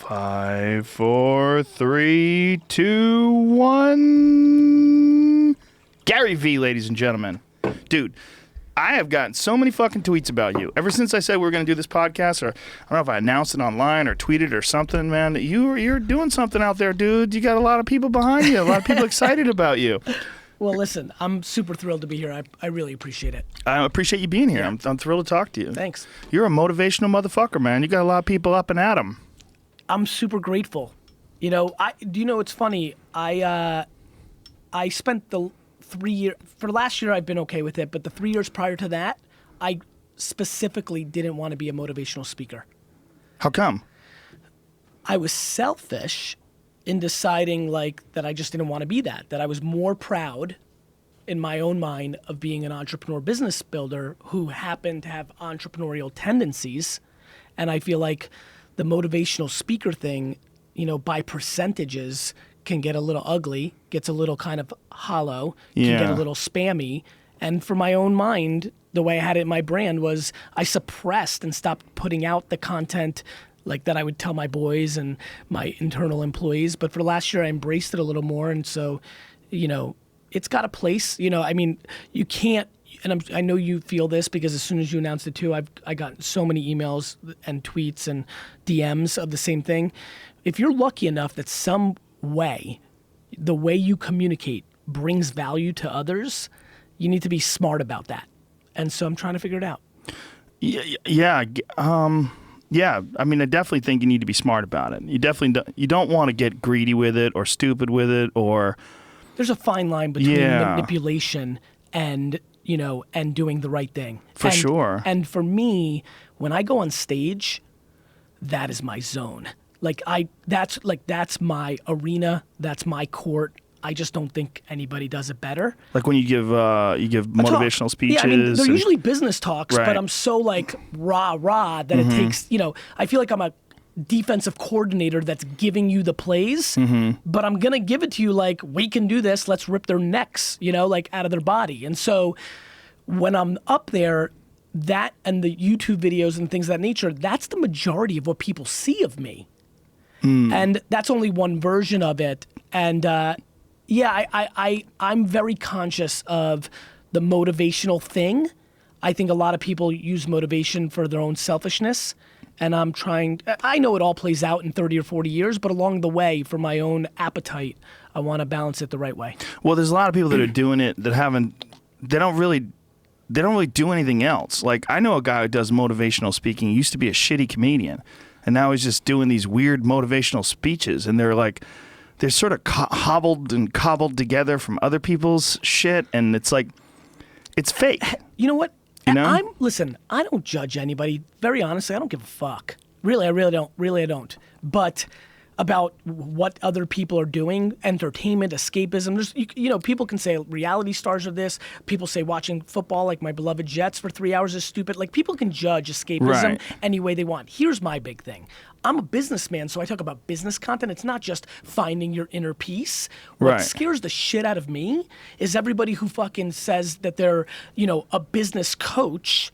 5, 4, 3, 2, 1. Gary V, ladies and gentlemen. Dude, I have gotten so many fucking tweets about you. Ever since I said we were going to do this podcast, or I don't know if I announced it online or tweeted or something, man, you're doing something out there, dude. You got a lot of people behind you, a lot of people excited about you. Well, listen, I'm super thrilled to be here. I really appreciate it. I appreciate you being here. Yeah. I'm thrilled to talk to you. Thanks. You're a motivational motherfucker, man. You got a lot of people up and at 'em. I'm super grateful. You know, it's funny. I spent the 3 years, for last year I've been okay with it, but the 3 years prior to that, I specifically didn't want to be a motivational speaker. How come? I was selfish in deciding that I just didn't want to be that I was more proud in my own mind of being an entrepreneur business builder who happened to have entrepreneurial tendencies. And I feel like the motivational speaker thing, you know, by percentages can get a little ugly, gets a little kind of hollow, can get a little spammy. And for my own mind, the way I had it in my brand was I suppressed and stopped putting out the content like that I would tell my boys and my internal employees. But for last year, I embraced it a little more. And so, you know, it's got a place. You know, I mean, you can't, and I know you feel this because as soon as you announced it too, I got so many emails and tweets and DMs of the same thing. If you're lucky enough that some way, the way you communicate brings value to others, you need to be smart about that. And so I'm trying to figure it out. Yeah. I mean, I definitely think you need to be smart about it. You definitely you don't want to get greedy with it or stupid with it or. There's a fine line between manipulation and, you know, and doing the right thing. For sure. And for me, when I go on stage, that is my zone. That's my arena. That's my court. I just don't think anybody does it better. Like when you give motivational speeches. Yeah, I mean, they're usually business talks, but I'm so rah that it takes, you know, I feel like I'm a defensive coordinator that's giving you the plays, but I'm going to give it to you like, we can do this. Let's rip their necks, you know, like out of their body. And so when I'm up there, that and the YouTube videos and things of that nature, that's the majority of what people see of me. And that's only one version of it. And I'm very conscious of the motivational thing. I think a lot of people use motivation for their own selfishness. And I know it all plays out in 30 or 40 years, but along the way, for my own appetite, I want to balance it the right way. Well, there's a lot of people that are doing it that they don't really do anything else. Like, I know a guy who does motivational speaking. He used to be a shitty comedian. And now he's just doing these weird motivational speeches. And they're sort of hobbled and cobbled together from other people's shit. And it's like, it's fake. You know what? You know? Listen, I don't judge anybody. Very honestly, I don't give a fuck. Really, I really don't. But about what other people are doing, entertainment, escapism. There's, you know, people can say reality stars are this. People say watching football, like my beloved Jets, for 3 hours is stupid. Like, people can judge escapism any way they want. Here's my big thing. I'm a businessman, so I talk about business content. It's not just finding your inner peace. What scares the shit out of me is everybody who fucking says that they're, you know, a business coach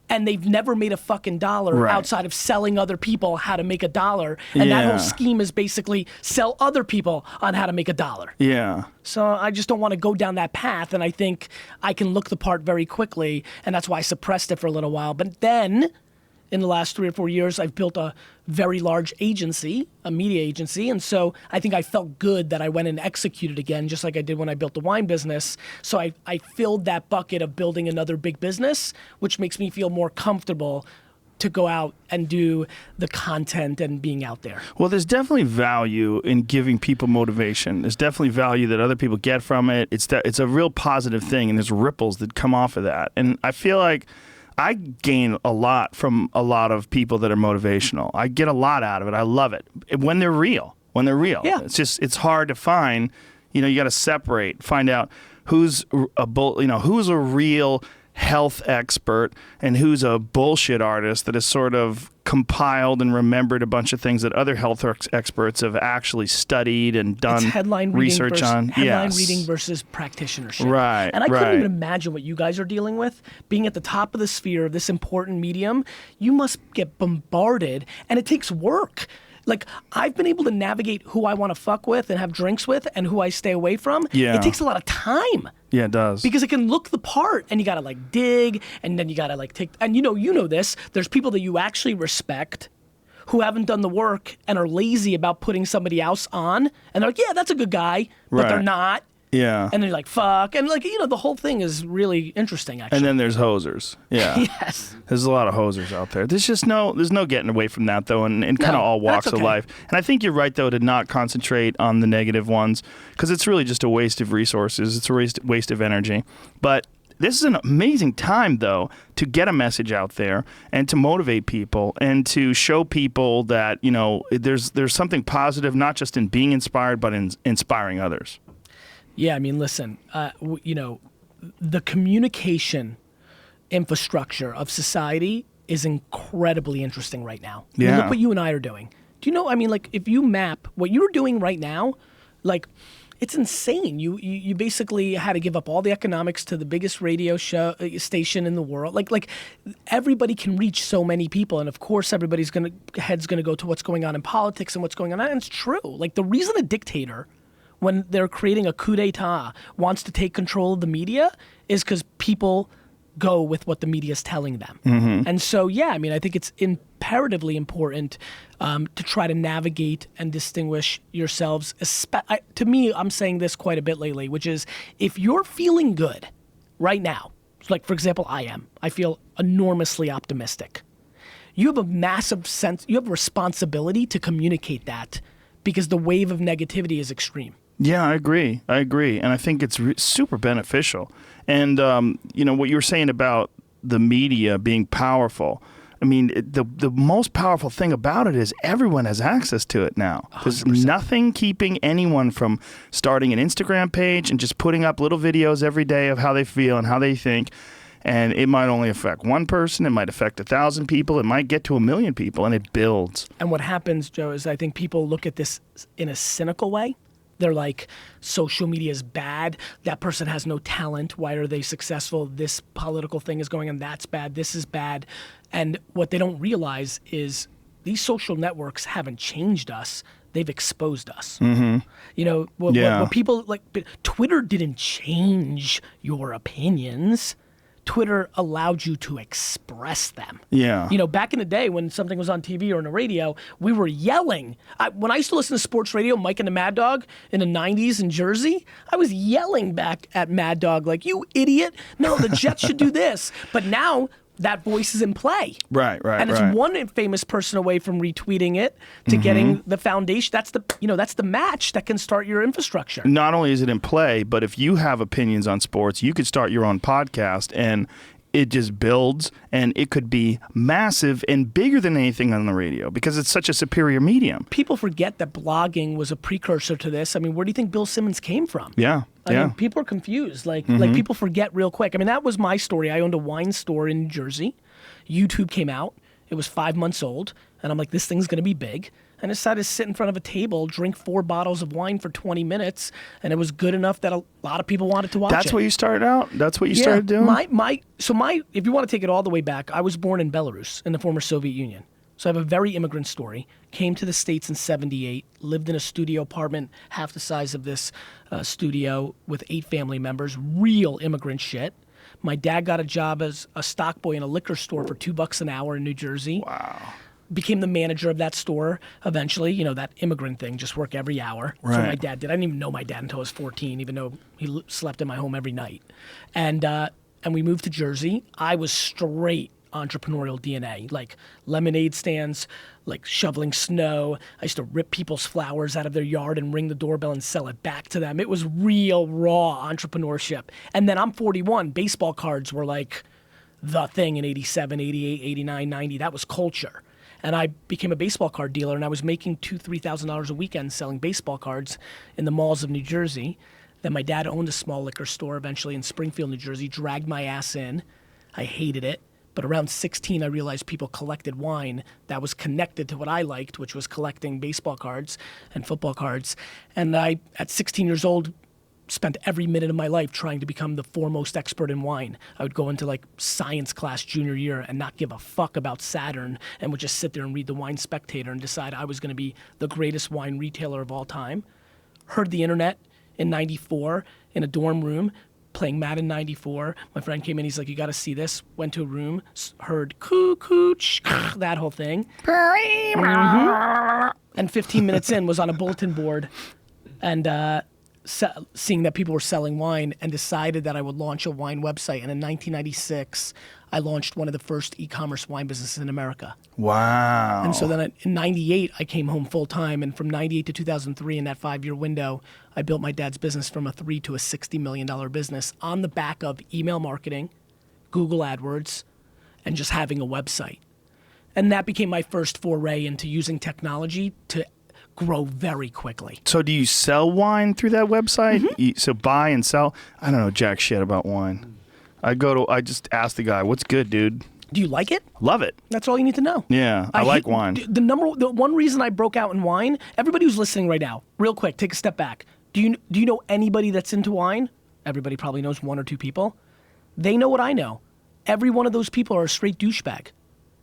and they've never made a fucking dollar outside of selling other people how to make a dollar. And that whole scheme is basically sell other people on how to make a dollar. Yeah. So I just don't want to go down that path. And I think I can look the part very quickly. And that's why I suppressed it for a little while. But then in the last 3 or 4 years, I've built a very large agency, a media agency. And so I think I felt good that I went and executed again, just like I did when I built the wine business. So I filled that bucket of building another big business, which makes me feel more comfortable to go out and do the content and being out there. Well, there's definitely value in giving people motivation. There's definitely value that other people get from it. It's a real positive thing, and there's ripples that come off of that. And I feel like I gain a lot from a lot of people that are motivational. I get a lot out of it. I love it when they're real. Yeah. It's hard to find. You know, you got to find out who's a real health expert and who's a bullshit artist that has sort of compiled and remembered a bunch of things that other health experts have actually studied and done research on. Headline reading versus practitionership. Right. And I couldn't even imagine what you guys are dealing with. Being at the top of the sphere of this important medium, you must get bombarded, and it takes work. like I've been able to navigate who I want to fuck with and have drinks with and who I stay away from. Yeah. It takes a lot of time. Yeah, it does. Because it can look the part, and you gotta like dig, and then you gotta like take, and you know this. There's people that you actually respect who haven't done the work and are lazy about putting somebody else on, and they're like, yeah, that's a good guy, but they're Right. not. Yeah. And they're like, fuck, and like the whole thing is really interesting. Actually, And then there's hosers. Yeah. yes. There's a lot of hosers out there. There's no getting away from that, though, in kind of No, all walks that's of okay. life. And I think you're right, though, to not concentrate on the negative ones, because it's really just a waste of resources. It's a waste of energy. But this is an amazing time, though, to get a message out there and to motivate people and to show people that, there's something positive, not just in being inspired, but in inspiring others. Yeah, I mean, listen, the communication infrastructure of society is incredibly interesting right now. I mean, Yeah. look what you and I are doing. Do you know, I mean, like, if you map what you're doing right now, like, it's insane. You basically had to give up all the economics to the biggest radio station in the world. Like everybody can reach so many people, and of course everybody's head's gonna go to what's going on in politics and what's going on. And it's true. Like the reason a dictator, when they're creating a coup d'etat, wants to take control of the media is because people go with what the media is telling them. And so, yeah, I mean, I think it's imperatively important to try to navigate and distinguish yourselves. To me, I'm saying this quite a bit lately, which is if you're feeling good right now, like, for example, I feel enormously optimistic. You have a massive sense, you have a responsibility to communicate that because the wave of negativity is extreme. Yeah, I agree. And I think it's super beneficial. And, what you were saying about the media being powerful, I mean, the most powerful thing about it is everyone has access to it now. There's 100%. nothing keeping anyone from starting an Instagram page and just putting up little videos every day of how they feel and how they think. And it might only affect one person. It might affect 1,000 people. It might get to 1 million people, and it builds. And what happens, Joe, is I think people look at this in a cynical way. They're like, social media is bad. That person has no talent. Why are they successful? This political thing is going on. That's bad. This is bad. And what they don't realize is these social networks haven't changed us. They've exposed us. What people like, Twitter didn't change your opinions. Twitter allowed you to express them. Yeah. Back in the day when something was on TV or on the radio, we were yelling. When I used to listen to sports radio, Mike and the Mad Dog in the 90s in Jersey, I was yelling back at Mad Dog like, you idiot. No, the Jets should do this. But now that voice is in play. Right. And it's one famous person away from retweeting it to getting the foundation. That's the match that can start your infrastructure. Not only is it in play, but if you have opinions on sports, you could start your own podcast and it just builds, and it could be massive and bigger than anything on the radio because it's such a superior medium. People forget that blogging was a precursor to this. I mean, where do you think Bill Simmons came from? Yeah. I mean, people are confused. Like people forget real quick. I mean, that was my story. I owned a wine store in New Jersey. YouTube came out. It was 5 months old. And I'm like, this thing's going to be big. And I decided to sit in front of a table, drink 4 bottles of wine for 20 minutes. And it was good enough that a lot of people wanted to watch it. That's what you started out? That's what you started doing? If you want to take it all the way back, I was born in Belarus, in the former Soviet Union. So I have a very immigrant story. Came to the States in '78, lived in a studio apartment half the size of this studio with 8 family members, real immigrant shit. My dad got a job as a stock boy in a liquor store for $2 an hour in New Jersey. Wow. Became the manager of that store eventually. That immigrant thing, just work every hour. That's what my dad did. I didn't even know my dad until I was 14, even though he slept in my home every night. And we moved to Jersey. I was straight entrepreneurial DNA, like lemonade stands, like shoveling snow. I used to rip people's flowers out of their yard and ring the doorbell and sell it back to them. It was real raw entrepreneurship. And then I'm 41. Baseball cards were like the thing in 87, 88, 89, 90. That was culture. And I became a baseball card dealer, and I was making $2,000, $3,000 a weekend selling baseball cards in the malls of New Jersey. Then my dad owned a small liquor store eventually in Springfield, New Jersey, dragged my ass in. I hated it. But around 16, I realized people collected wine that was connected to what I liked, which was collecting baseball cards and football cards. And I, at 16 years old, spent every minute of my life trying to become the foremost expert in wine. I would go into like science class junior year and not give a fuck about Saturn and would just sit there and read the Wine Spectator and decide I was going to be the greatest wine retailer of all time. Heard the internet in 94 in a dorm room playing Madden 94. My friend came in, he's like, you got to see this. Went to a room, heard coo-coo-ch, that whole thing. And 15 minutes in was on a bulletin board and seeing that people were selling wine and decided that I would launch a wine website. And in 1996, I launched one of the first e-commerce wine businesses in America. Wow. And so then in 98, I came home full time. And from 98 to 2003, in that 5-year window, I built my dad's business from a $3 to a $60 million business on the back of email marketing, Google AdWords, and just having a website. And that became my first foray into using technology to grow very quickly. So do you sell wine through that website? So buy and sell? I don't know jack shit about wine. I just ask the guy, what's good, dude? Do you like it? Love it. That's all you need to know. Yeah, I like wine. The one reason I broke out in wine, everybody who's listening right now, real quick, take a step back. Do you know anybody that's into wine? Everybody probably knows 1 or 2 people. They know what I know. Every one of those people are a straight douchebag.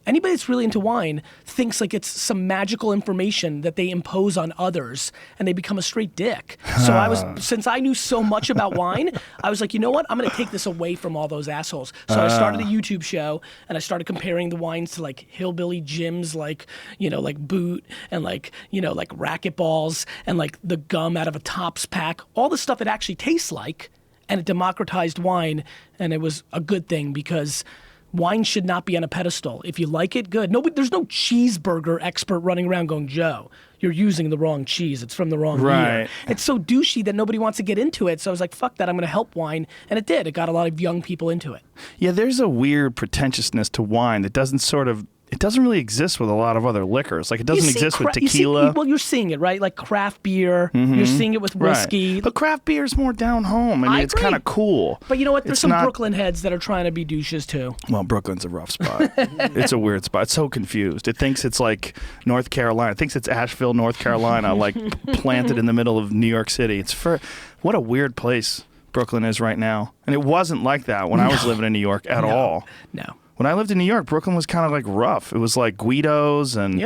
Anybody that's really into wine thinks like it's some magical information that they impose on others and they become a straight dick. So since I knew so much about wine, I was like, you know what? I'm going to take this away from all those assholes. So I started a YouTube show and I started comparing the wines to like hillbilly gyms, like, like Boot and like racquetballs and like the gum out of a Tops pack, all the stuff it actually tastes like. And it democratized wine, and it was a good thing because wine should not be on a pedestal. If you like it, good. There's no cheeseburger expert running around going, Joe, you're using the wrong cheese. It's from the wrong year. It's so douchey that nobody wants to get into it. So I was like, fuck that. I'm going to help wine. And it did. It got a lot of young people into it. Yeah, there's a weird pretentiousness to wine that doesn't really exist with a lot of other liquors. Like it doesn't exist with tequila. You're seeing it, right? Like craft beer. You're seeing it with whiskey. Right. But craft beer is more down home. I mean, it's kind of cool. But you know what? There's some Brooklyn heads that are trying to be douches too. Well, Brooklyn's a rough spot. It's a weird spot. It's so confused. It thinks it's like North Carolina. It thinks it's Asheville, North Carolina, like planted in the middle of New York City. What a weird place Brooklyn is right now. And it wasn't like that when I was living in New York at all. No. When I lived in New York, Brooklyn was kind of like rough. It was like Guidos and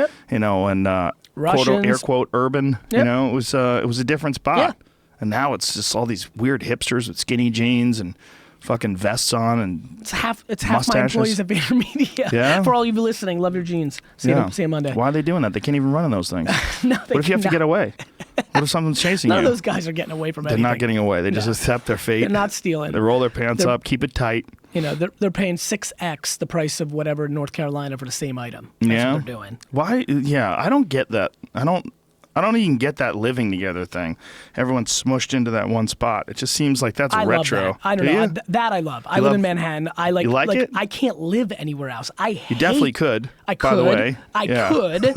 quote, air quote urban. Yep. It was a different spot. Yeah. And now it's just all these weird hipsters with skinny jeans and fucking vests on and it's half mustaches. my employees at VaynerMedia. Yeah. For all of you listening, love your jeans. See you Monday. Why are they doing that? They can't even run in those things. No, what if you have to get away? What if someone's chasing None you? of those guys are getting away from anything. They're not getting away. They just accept their fate. They're not stealing. They roll their pants up, keep it tight. They're paying 6x the price of whatever in North Carolina for the same item. That's what they're doing. Why? Yeah, I don't get that. I don't even get that living together thing. Everyone's smushed into that one spot. It just seems like that's retro. Love that. I don't know. That I love. I live in Manhattan. I like it? I can't live anywhere else. You definitely could. I could. By the way. I could,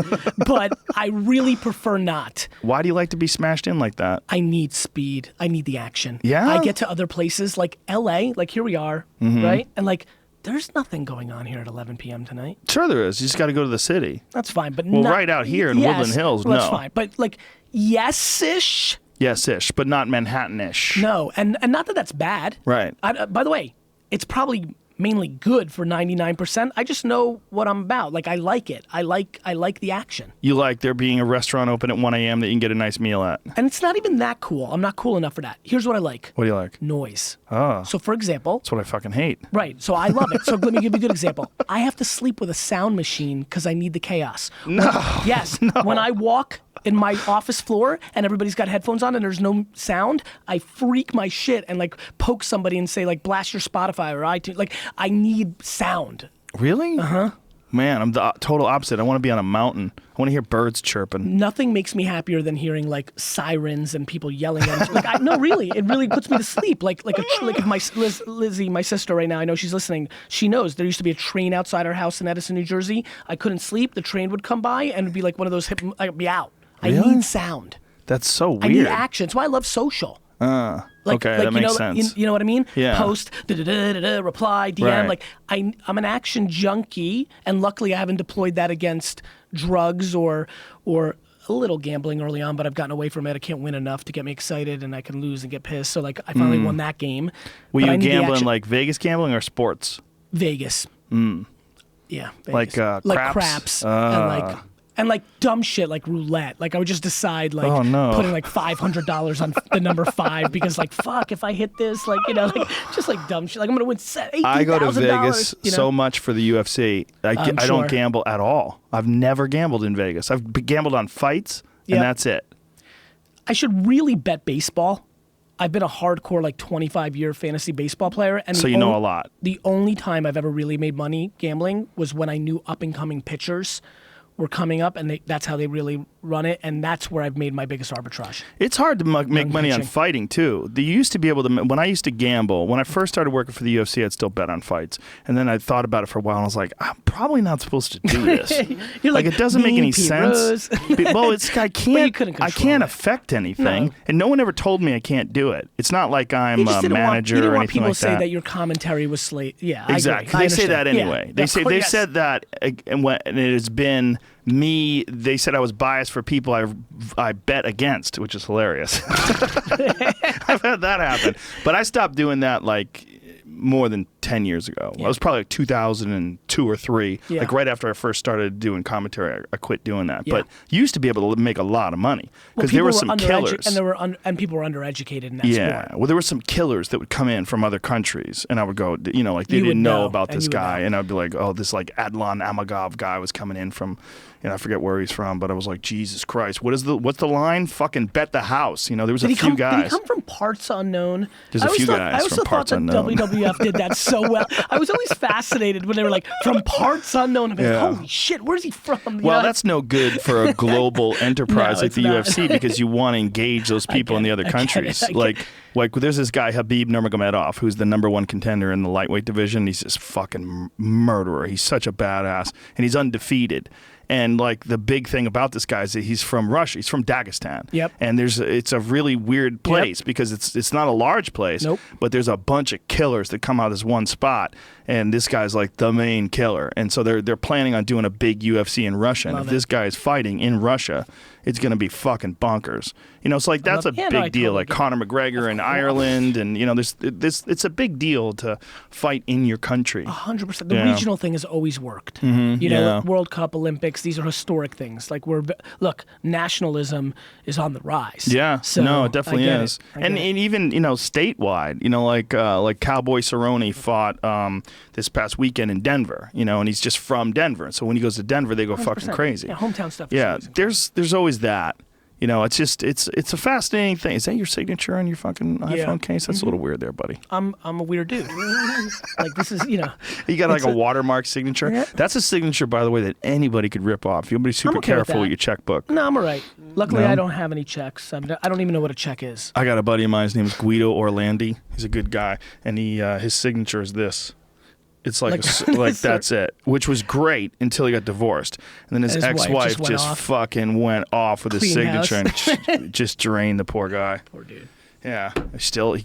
but I really prefer not. Why do you like to be smashed in like that? I need speed. I need the action. Yeah? I get to other places like LA, like here we are, right? And like there's nothing going on here at 11 p.m. tonight. Sure there is. You just got to go to the city. That's fine, but right out here in Woodland Hills, no. That's fine, but like yes-ish. Yes-ish, but not Manhattan-ish. No, and not that that's bad. Right. By the way, it's probably mainly good for 99%. I just know what I'm about. Like I like it. I like the action. You like there being a restaurant open at 1 a.m. that you can get a nice meal at. And it's not even that cool. I'm not cool enough for that. Here's what I like. What do you like? Noise. Oh. So for example. That's what I fucking hate. Right. So I love it. So let me give you a good example. I have to sleep with a sound machine because I need the chaos. Yes. No. When I walk in my office floor and everybody's got headphones on and there's no sound, I freak my shit and like poke somebody and say like blast your Spotify or iTunes. Like I need sound. Really? Uh-huh. Man, I'm the total opposite. I want to be on a mountain. I want to hear birds chirping. Nothing makes me happier than hearing like sirens and people yelling at me. No, really, it really puts me to sleep. Like if my Lizzie, my sister right now, I know she's listening. She knows there used to be a train outside our house in Edison, New Jersey. I couldn't sleep. The train would come by and it'd be like one of those I'd be out. Really? I need sound. That's so weird. I need action. That's why I love social. Okay, that makes sense. You know what I mean? Yeah. Post, reply, DM. Right. Like I'm an action junkie, and luckily I haven't deployed that against drugs or a little gambling early on, but I've gotten away from it. I can't win enough to get me excited, and I can lose and get pissed. So like I finally won that game. Were But I you need the gambling action- like Vegas gambling or sports? Vegas? Yeah, Vegas. Like craps and like dumb shit like roulette. Like I would just decide like Oh, no. putting like $500 on the number 5 because like fuck if I hit this like like just like dumb shit. Like I'm gonna win $18,000. I go to Vegas so much for the UFC. I I'm don't sure. gamble at all. I've never gambled in Vegas. I've gambled on fights, and Yep. that's it. I should really bet baseball. I've been a hardcore like 25-year fantasy baseball player, and So you know a lot. The only time I've ever really made money gambling was when I knew up and coming pitchers were coming up, and that's how they really run it, and that's where I've made my biggest arbitrage. It's hard to make money on pitching. fighting too. You used to be able to. When I used to gamble, when I first started working for the UFC, I'd still bet on fights, and then I thought about it for a while, and I was like, I'm probably not supposed to do this. You're like it doesn't make "Me, any Pete sense. Rose." Well, it's I can't. couldn't I control can't it. affect anything, No. and no one ever told me I can't do it. It's not like I'm You just a didn't manager you didn't or want anything people like to say that your commentary was slate. Yeah, Exactly. I agree. They say that understand. anyway. Yeah. They Of say course, they've yes. said that, and it has been me. They said I was biased for people I bet against, which is hilarious. I've had that happen, but I stopped doing that like more than 10 years ago. Yeah. I was probably like 2002 or 3, Yeah. like right after I first started doing commentary. I quit doing that, Yeah. but you used to be able to make a lot of money Well, because there people were some killers. and and people were undereducated in that Yeah, sport. well, there were some killers that would come in from other countries, and I would go, like they You would didn't know know, about and this you would guy, know. and I'd be like, oh, this like Adlan Amagov guy was coming in from, I forget where he's from, but I was like, Jesus Christ, what's the line? Fucking bet the house. There was a few guys. Did he come from parts unknown? There's a few guys I also from thought Parts that Unknown. WWF did that so well. I was always fascinated when they were like from parts unknown. I'm like, Yeah. holy shit, where's he from? You Well, know? that's no good for a global enterprise No, like it's the not. UFC because you want to engage those people in the other I get it, countries. I get Like there's this guy Habib Nurmagomedov who's the #1 contender in the lightweight division. He's this fucking murderer. He's such a badass, and he's undefeated. And like the big thing about this guy is that he's from Russia. He's from Dagestan. Yep. And it's a really weird place because it's not a large place. Nope. But there's a bunch of killers that come out of this one spot, and this guy's like the main killer. And so they're planning on doing a big UFC in Russia. And Love if it. this guy is fighting in Russia, it's going to be fucking bonkers. So like that's a Yeah, big no, I deal. totally Like get it. Conor McGregor in Ireland, and it's a big deal to fight in your country. 100%. The Yeah. regional thing has always worked. yeah. World Cup, Olympics, these are historic things. Like look, nationalism is on the rise. Yeah, So, no, it definitely I get is, it. I and get it. even statewide, like Cowboy Cerrone fought this past weekend in Denver, and he's just from Denver, so when he goes to Denver, they go fucking 100%. crazy. Yeah, hometown stuff. Is Yeah, amazing. there's always that. It's a fascinating thing. Is that your signature on your fucking iPhone case? That's a little weird there, buddy. I'm a weird dude. Like this is You got like It's a a- watermark signature. Yeah. That's a signature, by the way, that anybody could rip off. You'll be super okay with careful with that. your checkbook. No, I'm all right. Luckily, No? I don't have any checks. I don't even know what a check is. I got a buddy of mine. His name is Guido Orlandi. He's a good guy, and his signature is this. It's like Like- that's it, which was great until he got divorced, and then his His wife ex-wife just went off. fucking went off with his Clean signature house. and just drained the poor guy. Poor dude. Yeah,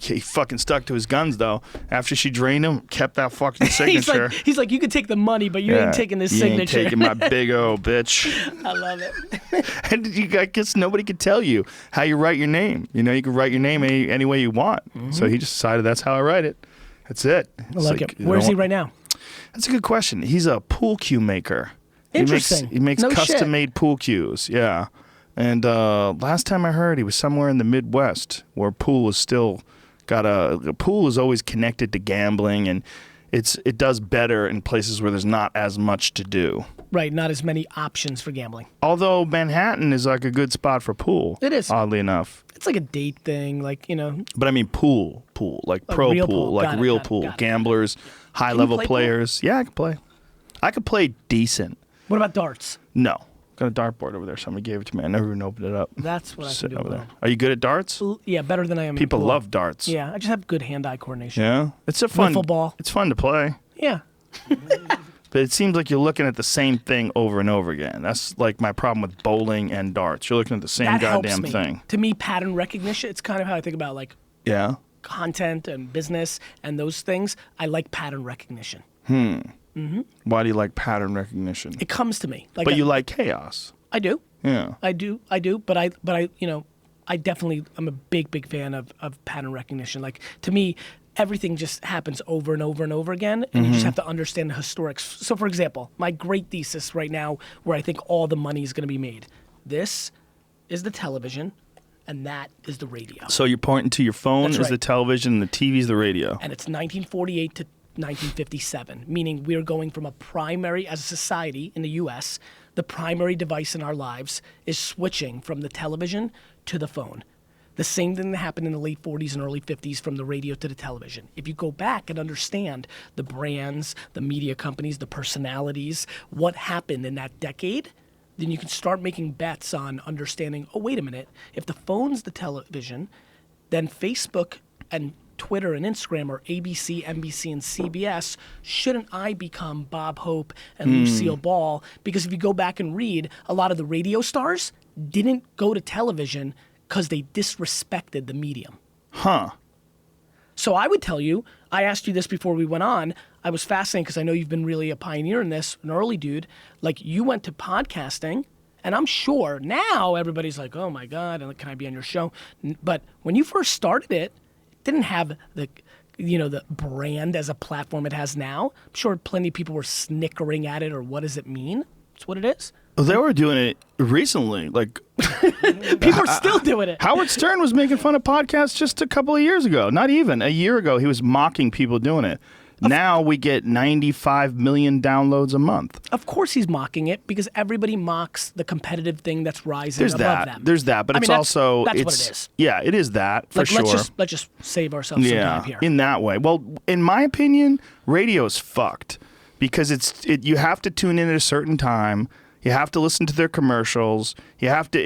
he fucking stuck to his guns though. After she drained him, kept that fucking signature. he's like, you can take the money, but you Yeah, ain't taking this you signature. ain't taking my big O, bitch. I love it. And I guess nobody could tell you how you write your name. You can write your name any way you want. So he just decided that's how I write it. That's it. I like it. Where's he right now? That's a good question. He's a pool cue maker. Interesting. He makes No shit. custom-made pool cues. Yeah. And last time I heard, he was somewhere in the Midwest where pool is still pool is always connected to gambling, and it does better in places where there's not as much to do. Right, not as many options for gambling. Although Manhattan is like a good spot for pool. It is. Oddly enough. It's like a date thing, like But I mean pool, like pro real pool, pool. like Got it, real got it, pool. got it. Gamblers, high-level play pool? players. Yeah, I can play. I could play decent. What about darts? No. Got a dartboard over there. Somebody gave it to me. I never even opened it up. That's what I can Sitting do. over well. there. Are you good at darts? Yeah, better than I am. in People pool. love darts. Yeah, I just have good hand-eye coordination. Yeah? It's a fun Wiffle ball. It's fun to play. Yeah. But it seems like you're looking at the same thing over and over again. That's like my problem with bowling and darts. You're looking at the same That goddamn helps me. thing. To me, pattern recognition, it's kind of how I think about like Yeah. content and business and those things. I like pattern recognition. Why do you like pattern recognition? It comes to me. Like But you like chaos. I do. Yeah. I do. But I, I definitely, I'm a big fan of pattern recognition. Like, to me, everything just happens over and over and over again, and you just have to understand the historics. So, for example, my great thesis right now, where I think all the money is going to be made, this is the television, and that is the radio. So you're pointing to your phone That's is right. the television, and the TV is the radio. And it's 1948 to 1957, meaning we're going from a primary, as a society in the U.S., the primary device in our lives is switching from the television to the phone. The same thing that happened in the late 40s and early 50s from the radio to the television. If you go back and understand the brands, the media companies, the personalities, what happened in that decade, then you can start making bets on understanding, oh, wait a minute, if the phone's the television, then Facebook and Twitter and Instagram are ABC, NBC, and CBS. Shouldn't I become Bob Hope and Lucille Ball? Because if you go back and read, a lot of the radio stars didn't go to television because they disrespected the medium. Huh. So I would tell you, I asked you this before we went on, I was fascinated because I know you've been really a pioneer in this, an early dude. Like, you went to podcasting, and I'm sure now everybody's like, oh my God, and can I be on your show? But when you first started it, didn't have the brand as a platform it has now. I'm sure plenty of people were snickering at it, or what does it mean? It's what it is. Well, they were doing it recently. Like, People are still doing it. Howard Stern was making fun of podcasts just a couple of years ago. Not even a year ago, he was mocking people doing it. Now we get 95 million downloads a month. Of course he's mocking it, because everybody mocks the competitive thing that's rising There's above that. them. There's that, but I it's mean, also that's it's what it is. Yeah, it is that for Like, sure. let's just save ourselves some time here. In that way. Well, in my opinion, radio's fucked because you have to tune in at a certain time. You have to listen to their commercials. You have to,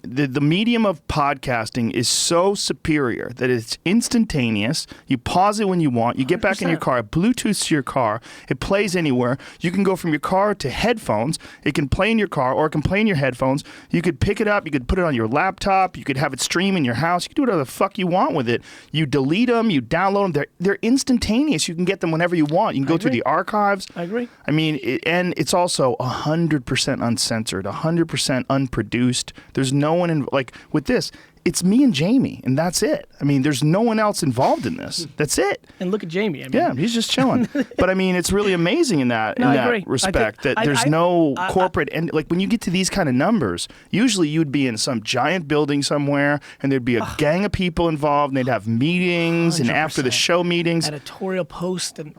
the medium of podcasting is so superior that it's instantaneous. You pause it when you want. You get back in your car, it Bluetooths to your car. It plays anywhere. You can go from your car to headphones. It can play in your car or it can play in your headphones. You could pick it up. You could put it on your laptop. You could have it stream in your house. You can do whatever the fuck you want with it. You delete them. You download them. They're instantaneous. You can get them whenever you want. You can go through the archives. I agree. And it's also 100% uncensored, 100% unproduced. There's no one in, like, with this, it's me and Jamie, and that's it. There's no one else involved in this. That's it. And look at Jamie. Yeah, he's just chilling. But it's really amazing in that agree. respect that there's no corporate and like when you get to these kind of numbers, usually you'd be in some giant building somewhere, and there'd be a gang of people involved, and they'd have meetings 100%. And after the show meetings, editorial post, and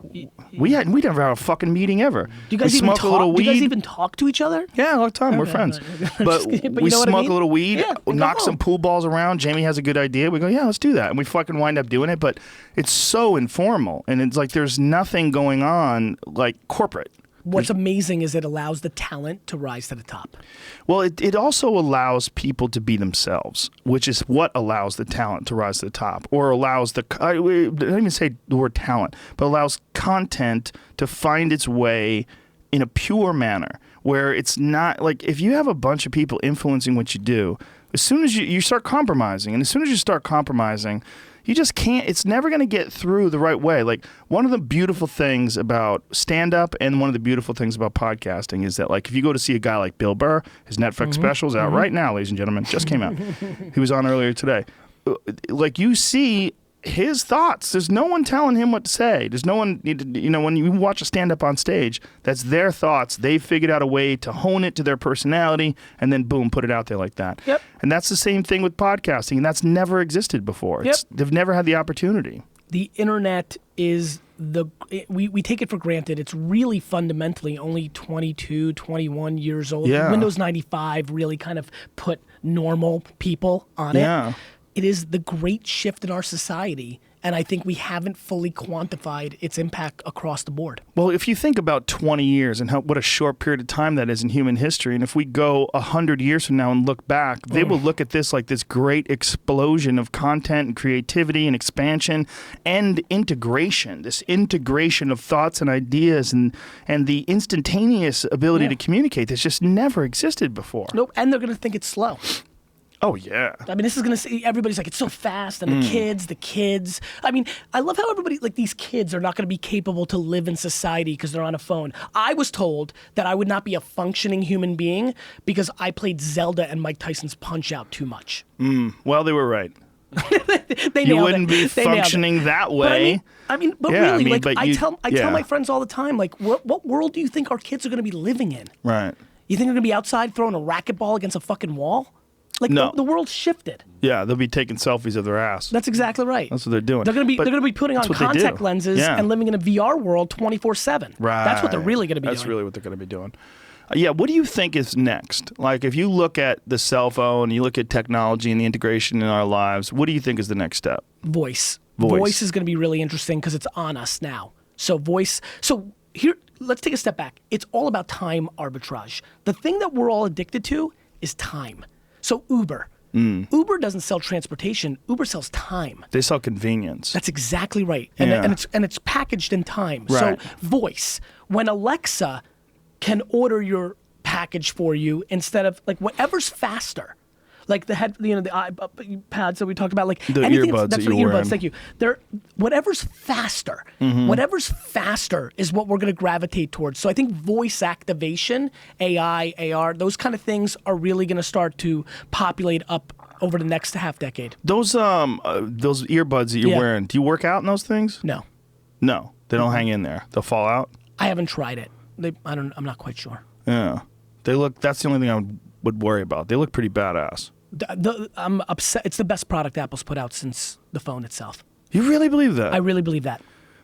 we never had a fucking meeting ever. Do you guys even smoke a little weed. Do you guys even talk to each other? Yeah, all the time. We're friends. But we smoke a little weed, knock some pool balls around. Jamie has a good idea. We go, yeah, let's do that. And we fucking wind up doing it. But it's so informal. And it's like there's nothing going on like corporate. What's amazing is it allows the talent to rise to the top. Well, it also allows people to be themselves, which is what allows the talent to rise to the top, or allows I don't even say the word talent, but allows content to find its way in a pure manner, where it's not like if you have a bunch of people influencing what you do, as soon as you start compromising, and as soon as you start compromising, you just can't, it's never going to get through the right way. Like, one of the beautiful things about stand-up and one of the beautiful things about podcasting is that, like, if you go to see a guy like Bill Burr, his Netflix special is out right now, ladies and gentlemen, just came out. He was on earlier today. Like, you see his thoughts. There's no one telling him what to say. There's no one, when you watch a stand-up on stage, that's their thoughts. They figured out a way to hone it to their personality and then boom, put it out there like that. Yep. And that's the same thing with podcasting, and that's never existed before. Yep. They've never had the opportunity. The internet is we take it for granted. It's really fundamentally only 22, 21 years old. Yeah. Windows 95 really kind of put normal people on it. It is the great shift in our society, and I think we haven't fully quantified its impact across the board. Well, if you think about 20 years and what a short period of time that is in human history, and if we go 100 years from now and look back, they will look at this like this great explosion of content and creativity and expansion and integration, this integration of thoughts and ideas and the instantaneous ability to communicate that's just never existed before. Nope, and they're going to think it's slow. Oh, yeah. I mean, this is going to see, everybody's like, it's so fast, and the kids. I mean, I love how everybody, like, these kids are not going to be capable to live in society because they're on a phone. I was told that I would not be a functioning human being because I played Zelda and Mike Tyson's Punch-Out too much. Well, they were right. They You nailed wouldn't it. be functioning that way. But Yeah, really, like, but I you- tell my friends all the time, like, what world do you think our kids are going to be living in? Right. You think they're going to be outside throwing a racquetball against a fucking wall? Like, No. the world's shifted. Yeah, they'll be taking selfies of their ass. That's exactly right. That's what they're doing. They're gonna be But putting on that's what they contact do. lenses Yeah. and living in a VR world 24/7. Right. That's what they're really gonna be That's doing. really what they're going to be doing. Yeah, what do you think is next? Like, if you look at the cell phone, you look at technology and the integration in our lives, what do you think is the next step? Voice. Voice. Voice is gonna be really interesting because it's on us now. So voice. So here, let's take a step back. It's all about time arbitrage. The thing that we're all addicted to is time. So Uber. Uber doesn't sell transportation. Uber sells time. They sell convenience. That's exactly right. And, Yeah. and it's packaged in time. Right. So voice. When Alexa can order your package for you instead of like whatever's faster. Like the iPads that we talked about, like The anything earbuds that's that for you're earbuds. wearing. Thank you. Whatever's faster, whatever's faster is what we're going to gravitate towards. So I think voice activation, AI, AR, those kind of things are really going to start to populate up over the next half decade. Those earbuds that you're Yeah. wearing, do you work out in those things? No, No, they don't hang in there. They'll fall out. I haven't tried it. I'm not quite sure. Yeah, that's the only thing I would worry about. They look pretty badass. I'm upset. It's the best product Apple's put out since the phone itself. You really believe that? I really believe that.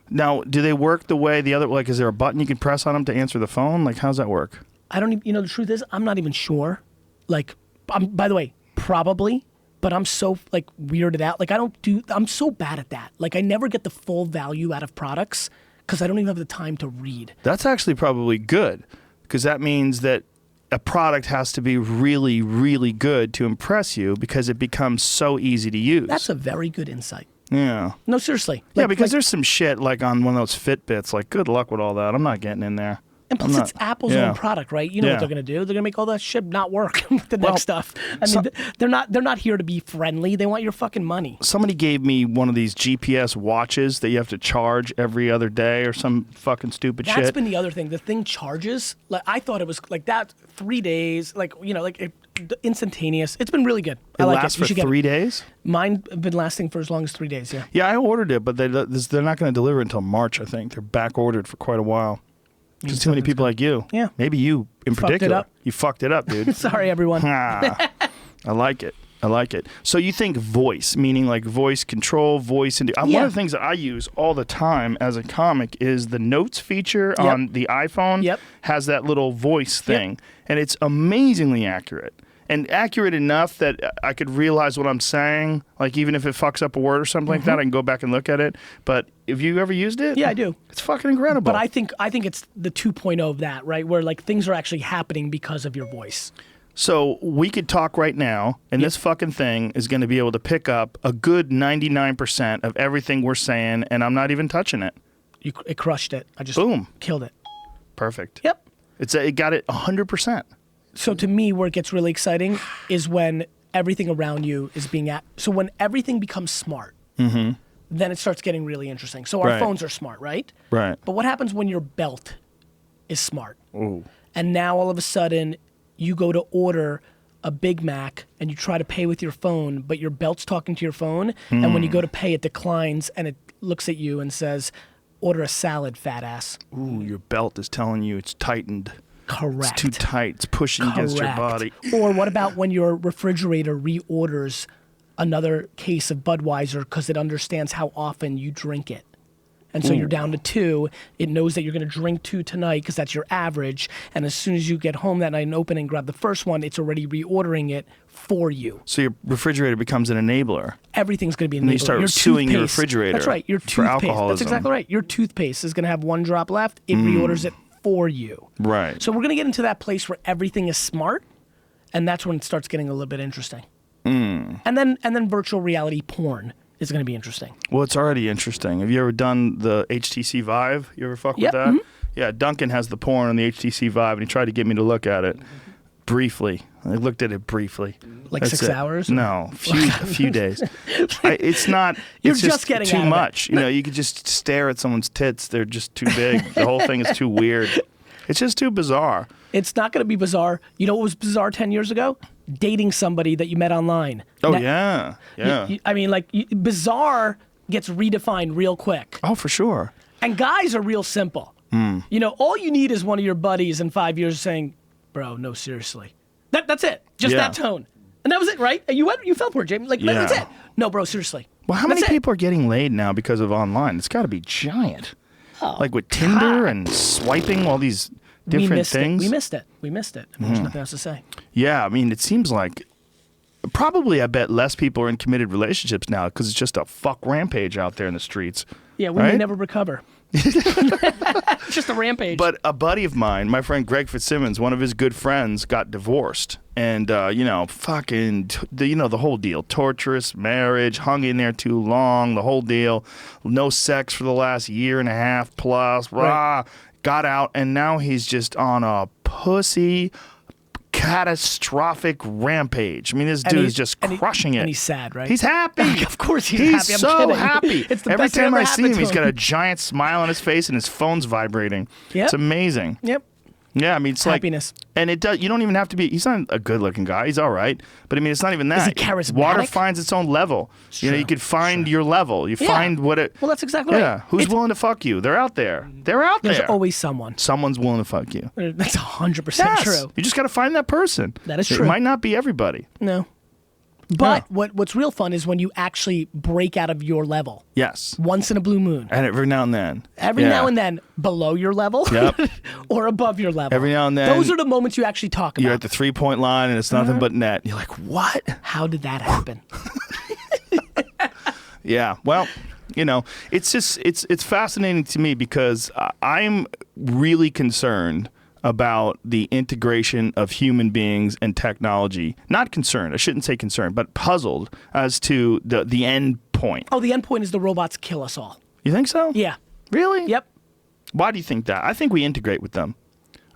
Now, do they work the way the other? Like, is there a button you can press on them to answer the phone? Like, how's that work? I don't even, the truth is, I'm not even sure. Like, by the way, probably, but I'm so, like, weirded out. Like, I'm so bad at that. Like, I never get the full value out of products because I don't even have the time to read. That's actually probably good, because that means that a product has to be really, really good to impress you because it becomes so easy to use. That's a very good insight. Yeah. No, seriously. Yeah, Like- because like- there's some shit like on one of those Fitbits. Like, good luck with all that. I'm not getting in there. And plus, I'm it's not- Apple's yeah. own product, right? You know Yeah. what they're going to do? They're going to make all that shit not work with the Well, next stuff. I mean, they're not here to be friendly. They want your fucking money. Somebody gave me one of these GPS watches that you have to charge every other day or some fucking stupid That's shit. been the other thing. The thing charges. Like I thought it was like that 3 days. Like instantaneous. It's been really good. I It like lasts it. You for should get 3 it. days? Mine have been lasting for as long as 3 days. Yeah. Yeah, I ordered it, but they're not going to deliver until March, I think. They're back ordered for quite a while. Just too many people like you. Yeah. Maybe you in Fucked it particular. up. You fucked it up, dude. Sorry, everyone. Ah, I like it. I like it. So you think voice, meaning like voice control, voice. One Yeah. of the things that I use all the time as a comic is the notes feature on the iPhone. Yep. Has that little voice thing, and it's amazingly accurate. And accurate enough that I could realize what I'm saying. Like, even if it fucks up a word or something like that, I can go back and look at it. But have you ever used it? Yeah, I do. It's fucking incredible. But I think it's the 2.0 of that, right? Where like things are actually happening because of your voice. So we could talk right now, and this fucking thing is going to be able to pick up a good 99% of everything we're saying, and I'm not even touching it. It crushed it. I just Boom. killed it. Perfect. Yep. It got it 100%. So to me, where it gets really exciting is when everything around you is so when everything becomes smart, then it starts getting really interesting. So our Right. phones are smart, right? Right. But what happens when your belt is smart? Ooh. And now all of a sudden you go to order a Big Mac and you try to pay with your phone, but your belt's talking to your phone, and when you go to pay, it declines and it looks at you and says, "Order a salad, fat ass." Ooh, your belt is telling you it's tightened. Correct. It's too tight. It's pushing against your body. Or what about when your refrigerator reorders another case of Budweiser because it understands how often you drink it? And so you're down to 2. It knows that you're going to drink 2 tonight because that's your average. And as soon as you get home that night and open and grab the first one, it's already reordering it for you. So your refrigerator becomes an enabler. Everything's going to be And you enabled. start suing your toothpaste- refrigerator That's right. Your for toothpaste. alcoholism. That's exactly right. Your toothpaste is going to have 1 drop left. It reorders it for you. Right. So we're going to get into that place where everything is smart, and that's when it starts getting a little bit interesting. And then virtual reality porn is going to be interesting. Well, it's already interesting. Have you ever done the HTC Vive? You ever fuck Yep, with that? Yeah, Duncan has the porn on the HTC Vive, and he tried to get me to look at it. briefly. I looked at it briefly. Like That's 6 it. hours? No, a few days. It's not. You're It's just getting too out of it. much. You know, you could just stare at someone's tits. They're just too big. The whole thing is too weird. It's just too bizarre. It's not going to be bizarre. You know what was bizarre 10 years ago? Dating somebody that you met online. Oh Now- yeah. I mean, like, bizarre gets redefined real quick. Oh, for sure. And guys are real simple. Hmm. You know, all you need is one of your buddies in 5 years saying, bro, no, seriously. That's it. Just Yeah. that tone. And that was it, right? You fell for it, Jamie. Like, Yeah. that's it. No, bro, seriously. Well, how That's many it. people are getting laid now because of online? It's got to be giant. Oh, Like with Tinder and swiping, all these different things. We missed it. I mean, there's nothing else to say. Yeah, I mean, it seems like probably I bet less people are in committed relationships now because it's just a fuck rampage out there in the streets. Yeah, we may Right? never recover. It's just a rampage. But a buddy of mine, my friend Greg Fitzsimmons, one of his good friends, got divorced, and the whole deal, torturous marriage, hung in there too long, the whole deal, no sex for the last year and a half plus, rah, got out, and now he's just on a pussy catastrophic rampage. I mean, this dude is just crushing it. And he's sad, right? He's happy. Of course he's happy. I'm so kidding. happy. It's the Every best thing time ever I see happened him, to he's got him. a giant smile on his face and his phone's vibrating. Yep. It's amazing. Yep. Yeah, I mean, it's Happiness. like, and it does. You don't even have to be. He's not a good-looking guy. He's all right, but I mean, it's not even that. he charismatic? Water finds its own level. You know, true. you could find your level. You find what it. Well, that's exactly Yeah, right. who's willing to fuck you? They're out there. They're out There's there. always someone. Someone's willing to fuck you. That's 100% Yes. true. You just got to find that person. That is It true. might not be everybody. No. But what's real fun is when you actually break out of your level. Yes. Once in a blue moon. And every now and then. Every Yeah. now and then, below your level Yep. or above your level. Every now and then. Those are the moments you actually talk about. You're at the 3-point line and it's nothing Uh-huh. but net. You're like, what? How did that happen? Yeah. Well, you know, it's just it's fascinating to me because I'm really concerned about the integration of human beings and technology. Not concerned. I shouldn't say concerned, but puzzled as to the end point. Oh, the end point is the robots kill us all. You think so? Yeah. Really? Yep. Why do you think that? I think we integrate with them.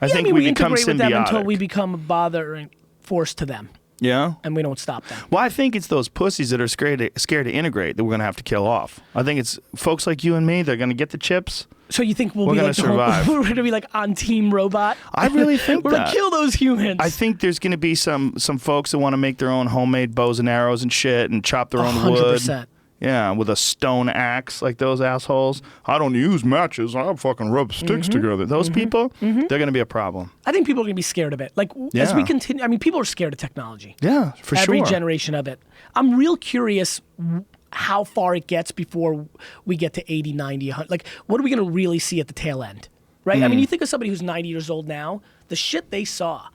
I Yeah, think I mean, we we become integrate with symbiotic. them until we become a bothering force to them, Yeah. and we don't stop them. Well, I think it's those pussies that are scared to integrate that we're going to have to kill off. I think it's folks like you and me. They're going to get the chips. So you think we'll We're be gonna like the whole- survive. we're gonna be like on Team Robot? I really think we're that. gonna kill those humans. I think there's going to be some folks that want to make their own homemade bows and arrows and shit and chop their own 100%. wood. Yeah, with a stone axe like those assholes. I don't use matches. I fucking rub sticks together. Those people, they're going to be a problem. I think people are gonna be scared of it. Like as Yeah. we continue, I mean, people are scared of technology. Yeah, for Every sure. generation of it. I'm real curious how far it gets before we get to 80, 90, 100. Like, what are we going to really see at the tail end? Right? I mean, you think of somebody who's 90 years old now, the shit they saw.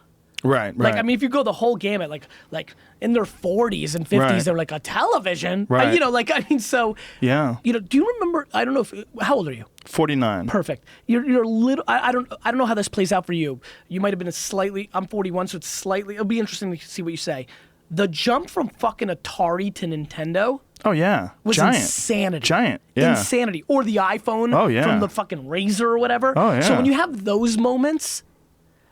Right, right. Like, I mean, if you go the whole gamut, like in their 40s and 50s, Right. they're like a television. Right. You know, like, I mean, so, Yeah. you know, do you remember, I don't know if, how old are you? 49. Perfect. You're a little. I don't know how this plays out for you. You might have been a slightly. I'm 41, so it's slightly. It'll be interesting to see what you say. The jump from fucking Atari to Nintendo Oh, yeah. was Giant. insanity. Giant, yeah. Insanity. Or the iPhone Oh, yeah. from the fucking Razor or whatever. Oh, So yeah. when you have those moments,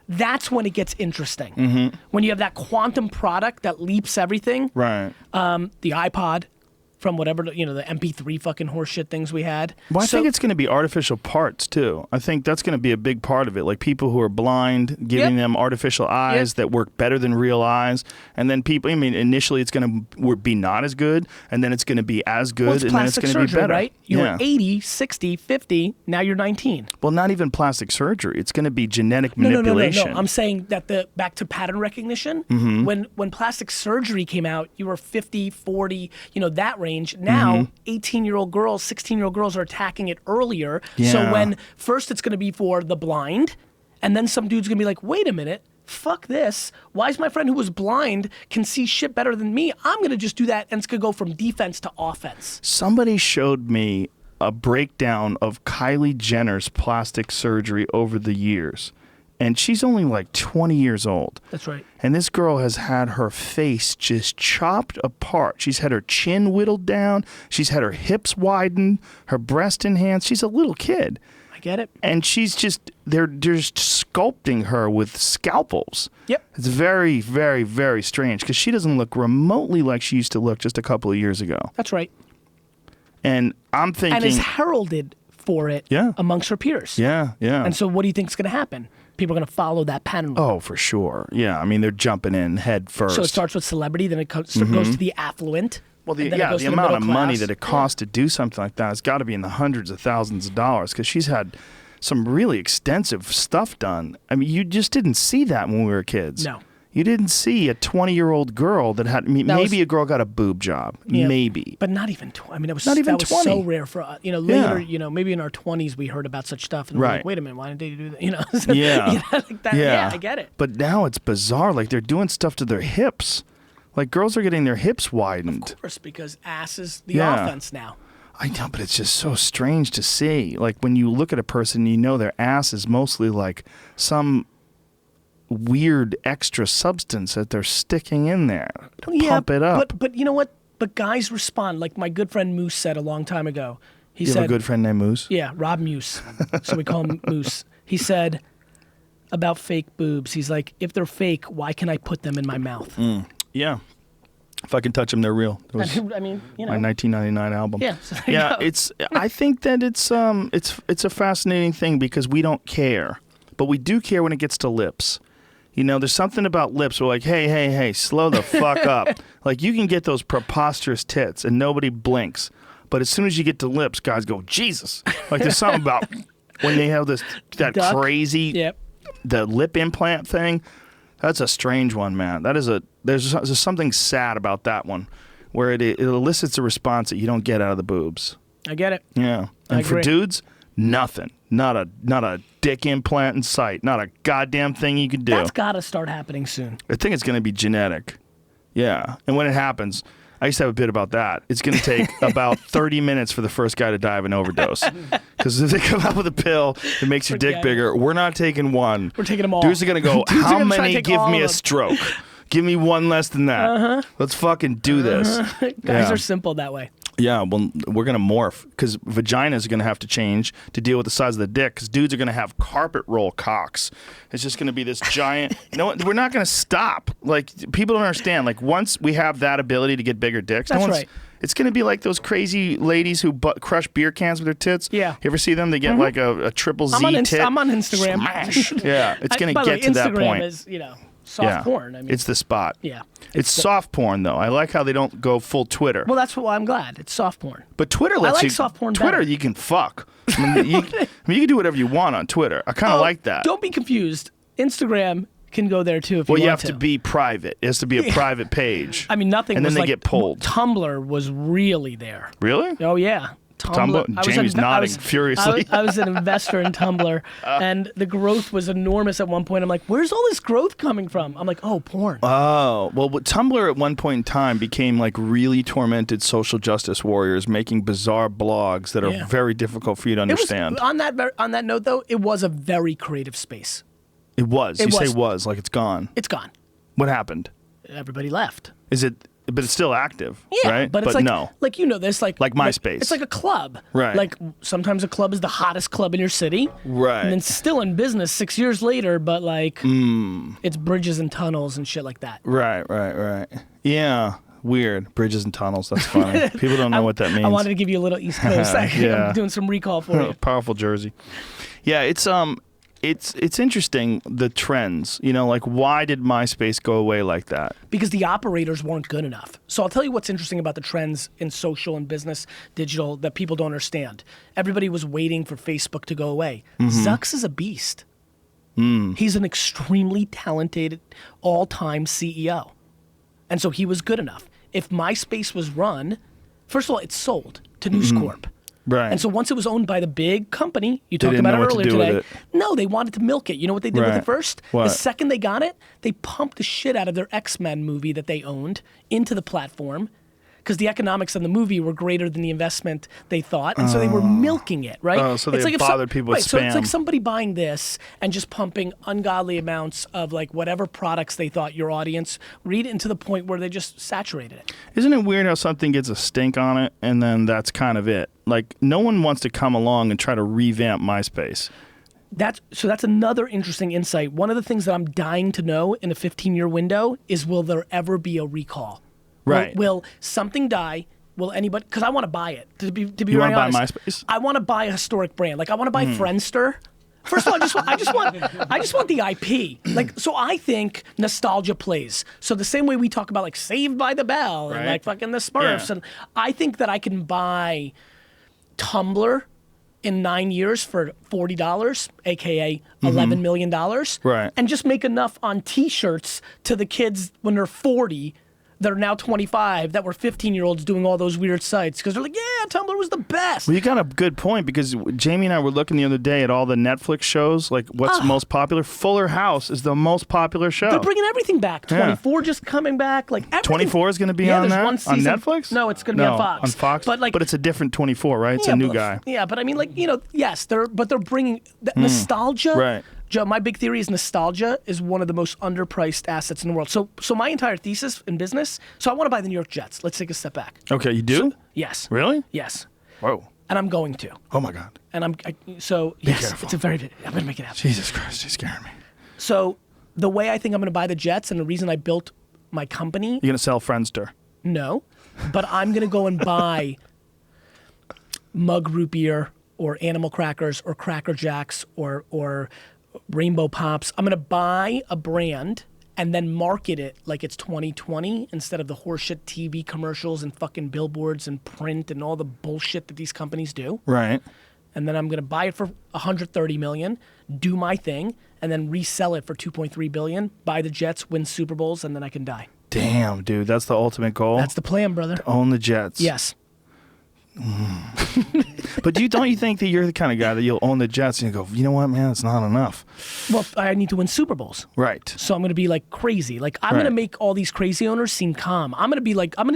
that's when it gets interesting. Mm-hmm. When you have that quantum product that leaps everything. Right. The iPod from whatever, the MP3 fucking horseshit things we had. Well, I So- think it's going to be artificial parts, too. I think that's going to be a big part of it. Like people who are blind, giving Yep. them artificial eyes Yep. that work better than real eyes. And then people, I mean, initially it's going to be not as good, and then it's going to be as good, Well, it's and then it's plastic going to be surgery, better. right? You yeah. were 80, 60, 50, now you're 19. Well, not even plastic surgery. It's going to be genetic No. manipulation. I'm saying that back to pattern recognition, Mm-hmm. when plastic surgery came out, you were 50, 40, that range. Now, 18-year-old girls, 16-year-old girls are attacking it earlier. So Yeah. when first it's going to be for the blind, and then some dude's going to be like, wait a minute, fuck this. Why is my friend who was blind can see shit better than me? I'm going to just do that, and it's going to go from defense to offense. Somebody showed me a breakdown of Kylie Jenner's plastic surgery over the years. And she's only like 20 years old. That's right. And this girl has had her face just chopped apart. She's had her chin whittled down. She's had her hips widened, her breast enhanced. She's a little kid. I get it. And she's just, they're just sculpting her with scalpels. Yep. It's very, very, very strange because she doesn't look remotely like she used to look just a couple of years ago. That's right. And I'm thinking... And is heralded for it amongst her peers. Yeah, yeah. And so what do you think is going to happen? People are going to follow that pattern. Oh, for sure. Yeah, I mean, they're jumping in head first. So it starts with celebrity, then it goes to the affluent. Well, the amount of money that it costs to do something like that has got to be in the hundreds of thousands of dollars because she's had some really extensive stuff done. I mean, you just didn't see that when we were kids. No. You didn't see a 20-year-old girl that had, maybe a girl got a boob job. Yeah, maybe. But not even 20. I mean, not even 20. Was so rare for, later, maybe in our 20s we heard about such stuff. And we're like, wait a minute, why didn't they do that? Yeah. Like that. Yeah, I get it. But now it's bizarre. Like, they're doing stuff to their hips. Like, girls are getting their hips widened. Of course, because ass is the offense now. I know, but it's just so strange to see. Like, when you look at a person, you know their ass is mostly like some weird extra substance that they're sticking in there to pump it up. But you know what? But guys respond. Like my good friend Moose said a long time ago. He said, have a good friend named Moose? Yeah, Rob Moose. So we call him Moose. He said about fake boobs. He's like, if they're fake, why can I put them in my mouth? Yeah. If I can touch them, they're real. I mean, my 1999 album. Yeah. So yeah. I think that it's a fascinating thing because we don't care, but we do care when it gets to lips. You know, there's something about lips. We're like, hey, slow the fuck up. Like, you can get those preposterous tits and nobody blinks. But as soon as you get to lips, guys go, Jesus. Like, there's something about when they have that Duck. crazy, the lip implant thing. That's a strange one, man. There's something sad about that one where it elicits a response that you don't get out of the boobs. I get it. Yeah. And for dudes, nothing. Not a dick implant in sight. Not a goddamn thing you can do. That's got to start happening soon. I think it's going to be genetic. Yeah. And when it happens, I used to have a bit about that. It's going to take about 30 minutes for the first guy to die of an overdose. Because if they come out with a pill that makes your dick bigger, we're not taking one. We're taking them all. Dudes are going to go, how many give me a stroke? Give me one less than that. Let's fucking do this. Guys are simple that way. Yeah, well, we're going to morph because vaginas are going to have to change to deal with the size of the dick because dudes are going to have carpet roll cocks. It's just going to be this giant... You know what? We're not going to stop. Like, people don't understand. Like, once we have that ability to get bigger dicks... That's right. It's going to be like those crazy ladies who crush beer cans with their tits. Yeah. You ever see them? They get like a triple Z tit. I'm on Instagram. Smash. Yeah, it's going to get to that point. Instagram is, soft porn. I mean, it's the spot. Yeah. It's soft porn, though. I like how they don't go full Twitter. Well, that's what I'm glad. It's soft porn. But Twitter lets I like you... soft porn Twitter, better. you can fuck. I mean, you can do whatever you want on Twitter. I kind of like that. Don't be confused. Instagram can go there, too, if you want to. Well, you have to be private. It has to be a private page. I mean, nothing and was then they like... get pulled. Tumblr was really there. Really? Oh, yeah. Tumblr. Jamie's nodding furiously. I was an investor in Tumblr, and the growth was enormous at one point. I'm like, where's all this growth coming from? I'm like, oh, porn. Oh, well, Tumblr at one point in time became like really tormented social justice warriors making bizarre blogs that are very difficult for you to understand. On that note, though, it was a very creative space. It was. You say was, like it's gone. It's gone. What happened? Everybody left. Is it... But it's still active, yeah, right? But it's like, no. Like this, like MySpace. It's like a club, right? Like sometimes a club is the hottest club in your city, right? And then still in business 6 years later, but like it's bridges and tunnels and shit like that. Right. Yeah, weird bridges and tunnels. That's funny. People don't know what that means. I wanted to give you a little East Coast. I'm doing some recall for you. Powerful Jersey. Yeah, it's interesting, the trends. You know, like, why did MySpace go away like that? Because the operators weren't good enough. So I'll tell you what's interesting about the trends in social and business, digital, that people don't understand. Everybody was waiting for Facebook to go away. Zucks is a beast. He's an extremely talented, all-time CEO. And so he was good enough. If MySpace was run, first of all, it sold to News Corp. Right. And so once it was owned by the big company, you talked about it earlier today. No, they wanted to milk it. You know what they did with it first? What? The second they got it, they pumped the shit out of their X-Men movie that they owned into the platform. because the economics of the movie were greater than the investment they thought, and so they were milking it, right? Oh, so they if bothered people with right, so it's like spam. somebody buying this and just pumping ungodly amounts of like whatever products they thought your audience read into the point where they just saturated it. Isn't it weird how something gets a stink on it and then that's kind of it? Like, no one wants to come along and try to revamp MySpace. That's another interesting insight. One of the things that I'm dying to know in a 15-year window is, will there ever be a recall? Right. Will something die? Will anybody? Because I want to buy it. To be You very want to buy honest, MySpace? I want to buy a historic brand. Like I want to buy Friendster. First of all, I just want the IP. Like, so I think nostalgia plays. So the same way we talk about like Saved by the Bell and Right. like fucking the Smurfs, Yeah. and I think that I can buy Tumblr in 9 years for $40, aka $11 million, Right. and just make enough on T-shirts to the kids when they're 40 that are now 25 that were 15-year-olds doing all those weird sites because they're like, yeah, Tumblr was the best. Well, you got a good point because Jamie and I were looking the other day at all the Netflix shows, like what's most popular. Fuller House is the most popular show. They're bringing everything back. Yeah. 24 just coming back. Like everything. 24 is going to be Yeah, on there's that? one On season. Netflix? No, it's going to be on Fox. On Fox? But like, it's a different 24, right? It's yeah, a new but- guy. Yeah, but I mean, like, yes, they're bringing nostalgia. Right. Joe, my big theory is nostalgia is one of the most underpriced assets in the world. So my entire thesis in business. So I want to buy the New York Jets. Let's take a step back. Okay, you do? Yes. Really? Yes. Whoa. And I'm going to. Oh, my God. And yes, careful. it's a very big. I'm gonna make it happen. Jesus Christ, you're scaring me. So the way I think I'm gonna buy the Jets, and the reason I built my company, You're going to sell Friendster. no, but I'm gonna go and buy Mug Root Beer or Animal Crackers or Cracker Jacks or Rainbow Pops. I'm gonna buy a brand and then market it like it's 2020 instead of the horseshit TV commercials and fucking billboards and print and all the bullshit that these companies do. Right. And then I'm gonna buy it for 130 million, do my thing, and then resell it for 2.3 billion. Buy the Jets, win Super Bowls, and then I can die. Damn, dude, that's the ultimate goal. That's the plan, brother. Own the Jets. Yes. But don't you think that you're the kind of guy that you'll own the Jets and you go, you know what, man, it's not enough. Well, I need to win Super Bowls. Right. So I'm gonna be like crazy. Like I'm Right. gonna make all these crazy owners seem calm. I'm gonna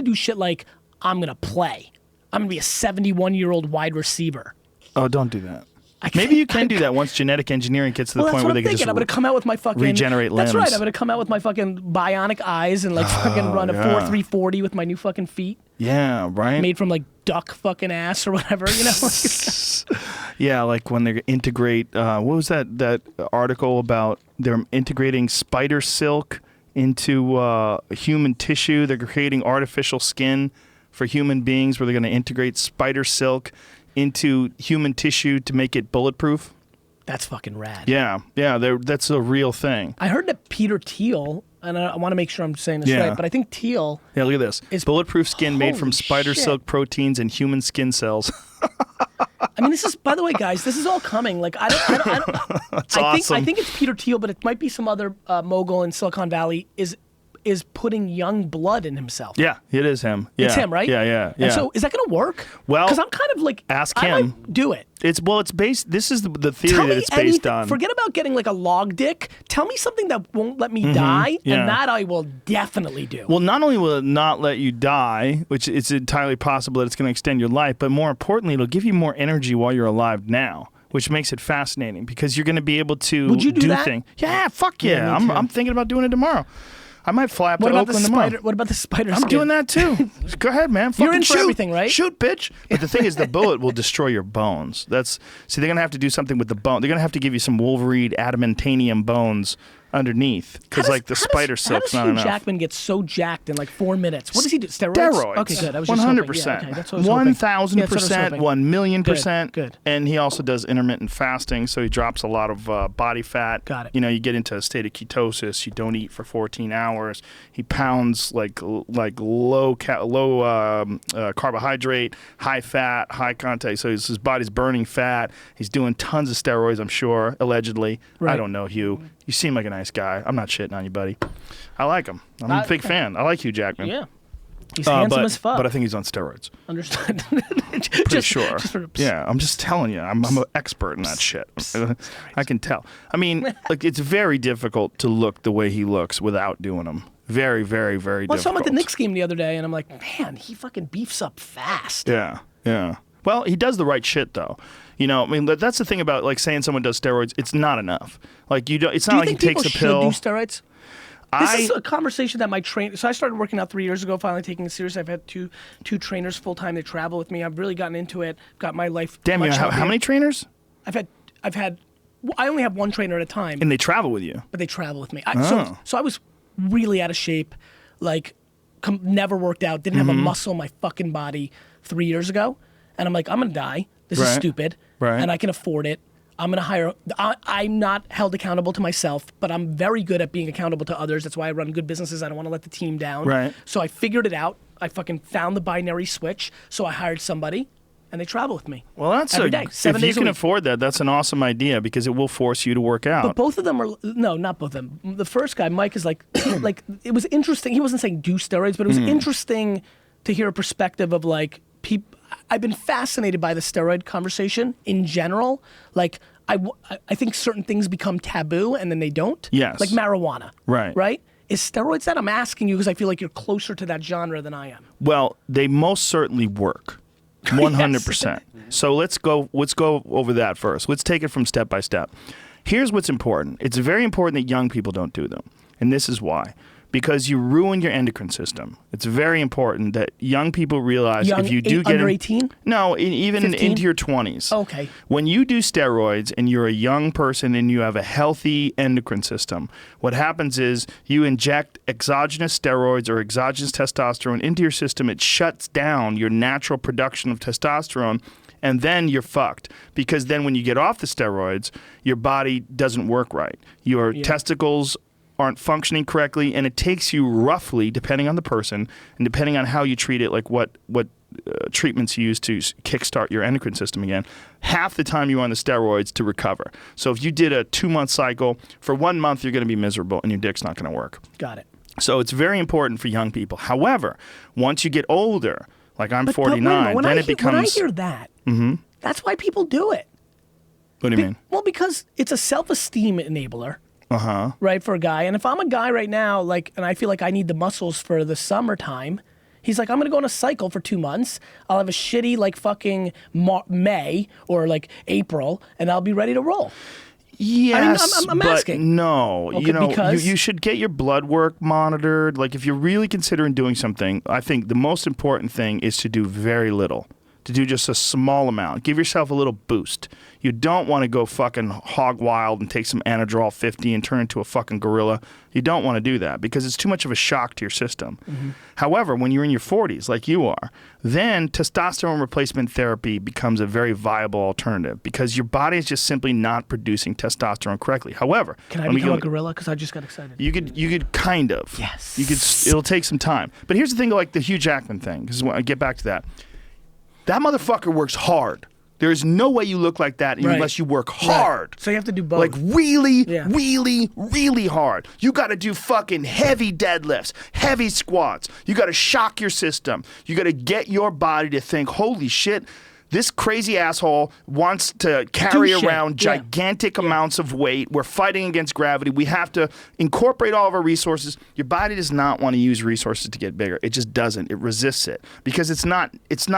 do shit like I'm gonna play. I'm gonna be a 71-year-old wide receiver. Oh, don't do that. I can't- Maybe you can do that once genetic engineering gets to the Well, that's point what where I'm they can thinking. just I'm gonna come out with my fucking regenerate That's right. limbs. I'm gonna come out with my fucking bionic eyes and like fucking run a yeah. 4.340 with my new fucking feet Yeah, right? made from like duck fucking ass or whatever. You know. Yeah, like when they integrate, what was that article about they're integrating spider silk into human tissue? They're creating artificial skin for human beings where they're going to integrate spider silk into human tissue to make it bulletproof. That's fucking rad. Yeah, that's a real thing. I heard that Peter Thiel, and I want to make sure I'm saying this Yeah. right, but I think Thiel. Yeah, look at this. Is- Bulletproof skin made from Holy spider shit. silk proteins and human skin cells. I mean, this is, by the way, guys, this is all coming. Like, I don't That's I awesome. think it's Peter Thiel, but it might be some other mogul in Silicon Valley is putting young blood in himself. Yeah, it is him. Yeah. It's him, right? Yeah. And so is that going to work? Well, because I'm kind of like, ask I him. might do it. It's based. This is the theory Tell that me it's based anything. on. Forget about getting like a log dick. Tell me something that won't let me die, yeah. and that I will definitely do. Well, not only will it not let you die, which it's entirely possible that it's going to extend your life, but more importantly, it'll give you more energy while you're alive now, which makes it fascinating because you're going to be able to Would you do that? things. Yeah, fuck yeah. Yeah, me too. I'm thinking about doing it tomorrow. I might fly up what to about the Oakland tomorrow. spider? What about the spider? I'm skin? doing that too. Go ahead, man. You're Fucking in for shoot. everything, right? Shoot, bitch. But the thing is, the bullet will destroy your bones. They're gonna have to do something with the bone. They're gonna have to give you some Wolverine adamantanium bones underneath because like the spider silk's how not does Hugh enough. Jackman get so jacked in like 4 minutes? What does he do? Steroids? Steroids. Okay, good. I was just hoping. 100%. Yeah, okay, that's what I was hoping. 1,000%. Yeah, that's what I was hoping. 1,000,000%. Good. And he also does intermittent fasting, so he drops a lot of body fat. Got it. You know, you get into a state of ketosis. You don't eat for 14 hours. He pounds like low carbohydrate, high fat, high content. So his body's burning fat. He's doing tons of steroids, I'm sure, allegedly. I Right. don't know, Hugh. You seem like a nice guy. I'm not shitting on you, buddy. I like him. I'm a big fan. I like Hugh Jackman. Yeah. He's handsome as fuck. But I think he's on steroids. Understood. Pretty sure. Just for, Yeah, I'm just telling you. I'm an expert in that shit. I can tell. I mean, like it's very difficult to look the way he looks without doing them. Very, very, very Well, I saw difficult. him at the Knicks game the other day, and I'm like, man, he fucking beefs up fast. Yeah, yeah. Well, he does the right shit, though. You know, I mean, that's the thing about like saying someone does steroids. It's not enough. Like you don't. It's not like he takes a pill. Do you think people should do steroids? This is a conversation that my trainer. So I started working out 3 years ago. Finally taking it serious. I've had two trainers full time. They travel with me. I've really gotten into it. Got my life. Damn, you have how many trainers? I've had. I only have one trainer at a time. And they travel with you. But they travel with me. So I was really out of shape. Like, never worked out. Didn't have a muscle in my fucking body 3 years ago. And I'm like, I'm gonna die. This is stupid. Right. And I can afford it. I'm going to hire, I'm not held accountable to myself, but I'm very good at being accountable to others. That's why I run good businesses. I don't want to let the team down. Right. So I figured it out. I fucking found the binary switch. So I hired somebody and they travel with me. Well, that's every day, 7 days if you can afford that, that's an awesome idea because it will force you to work out. But both of them are, no, not both of them. The first guy, Mike, is like, like, it was interesting. He wasn't saying do steroids, but it was interesting to hear a perspective of like, people. I've been fascinated by the steroid conversation in general. Like, I think certain things become taboo and then they don't. Yes. Like marijuana. Right. Right? Is steroids that? I'm asking you because I feel like you're closer to that genre than I am. Well, they most certainly work. 100%. So let's go over that first. Let's take it from step by step. Here's what's important. It's very important that young people don't do them. And this is why. Because you ruin your endocrine system. It's very important that young people realize if you do get under 18? No, even 15? into your 20s. Okay. When you do steroids and you're a young person and you have a healthy endocrine system, what happens is you inject exogenous steroids or exogenous testosterone into your system. It shuts down your natural production of testosterone. And then you're fucked because then when you get off the steroids, your body doesn't work right. Your testicles aren't functioning correctly, and it takes you roughly, depending on the person and depending on how you treat it, like what treatments you use to kickstart your endocrine system again, half the time you're on the steroids to recover. So if you did a 2-month cycle, for 1 month you're going to be miserable and your dick's not going to work. Got it. So it's very important for young people. However, once you get older, like I'm 49, then it becomes... When I hear that, that's why people do it. What do you mean? Well, because it's a self-esteem enabler. Uh-huh. Right, for a guy. And if I'm a guy right now, like, and I feel like I need the muscles for the summertime, he's like, I'm going to go on a cycle for 2 months. I'll have a shitty, like, fucking May or, like, April, and I'll be ready to roll. Yes, I mean, I'm but asking. no. Okay, you know, because? you should get your blood work monitored. Like, if you're really considering doing something, I think the most important thing is to do very little. To do just a small amount. Give yourself a little boost. You don't want to go fucking hog wild and take some Anadrol 50 and turn into a fucking gorilla. You don't want to do that because it's too much of a shock to your system. However, when you're in your 40s, like you are, then testosterone replacement therapy becomes a very viable alternative because your body is just simply not producing testosterone correctly. However, can I become a gorilla? Because I just got excited. You could kind of. Yes. It'll take some time. But here's the thing, like the Hugh Jackman thing. Because I get back to that. That motherfucker works hard. There is no way you look like that unless you work hard. Right. So you have to do both. Like really, really hard. You got to do fucking heavy deadlifts, heavy squats. You got to shock your system. You got to get your body to think, holy shit, this crazy asshole wants to carry around gigantic amounts of weight. We're fighting against gravity. We have to incorporate all of our resources. Your body does not want to use resources to get bigger. It just doesn't. It resists it because it's not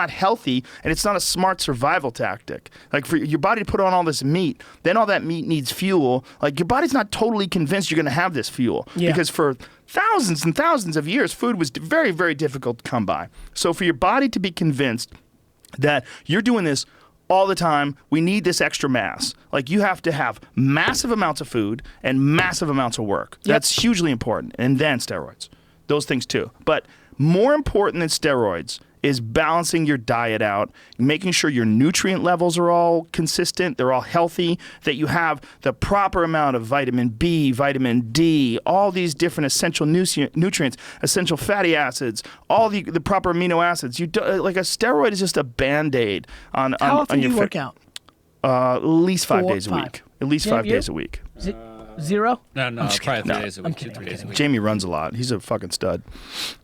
healthy and it's not a smart survival tactic. Like for your body to put on all this meat, then all that meat needs fuel. Like your body's not totally convinced you're going to have this fuel because for thousands and thousands of years, food was very, very difficult to come by. So for your body to be convinced that you're doing this all the time, we need this extra mass. Like you have to have massive amounts of food and massive amounts of work. That's hugely important. And then steroids. Those things too. But more important than steroids is balancing your diet out, making sure your nutrient levels are all consistent, they're all healthy, that you have the proper amount of vitamin B, vitamin D, all these different essential nutrients, essential fatty acids, all the proper amino acids. Like a steroid is just a Band-Aid on How often your do you work out? At least 5 days a 5. week. At least 5 days a week. Zero? No, probably 3 days a week. I'm 2-3 days a week. Jamie runs a lot. He's a fucking stud.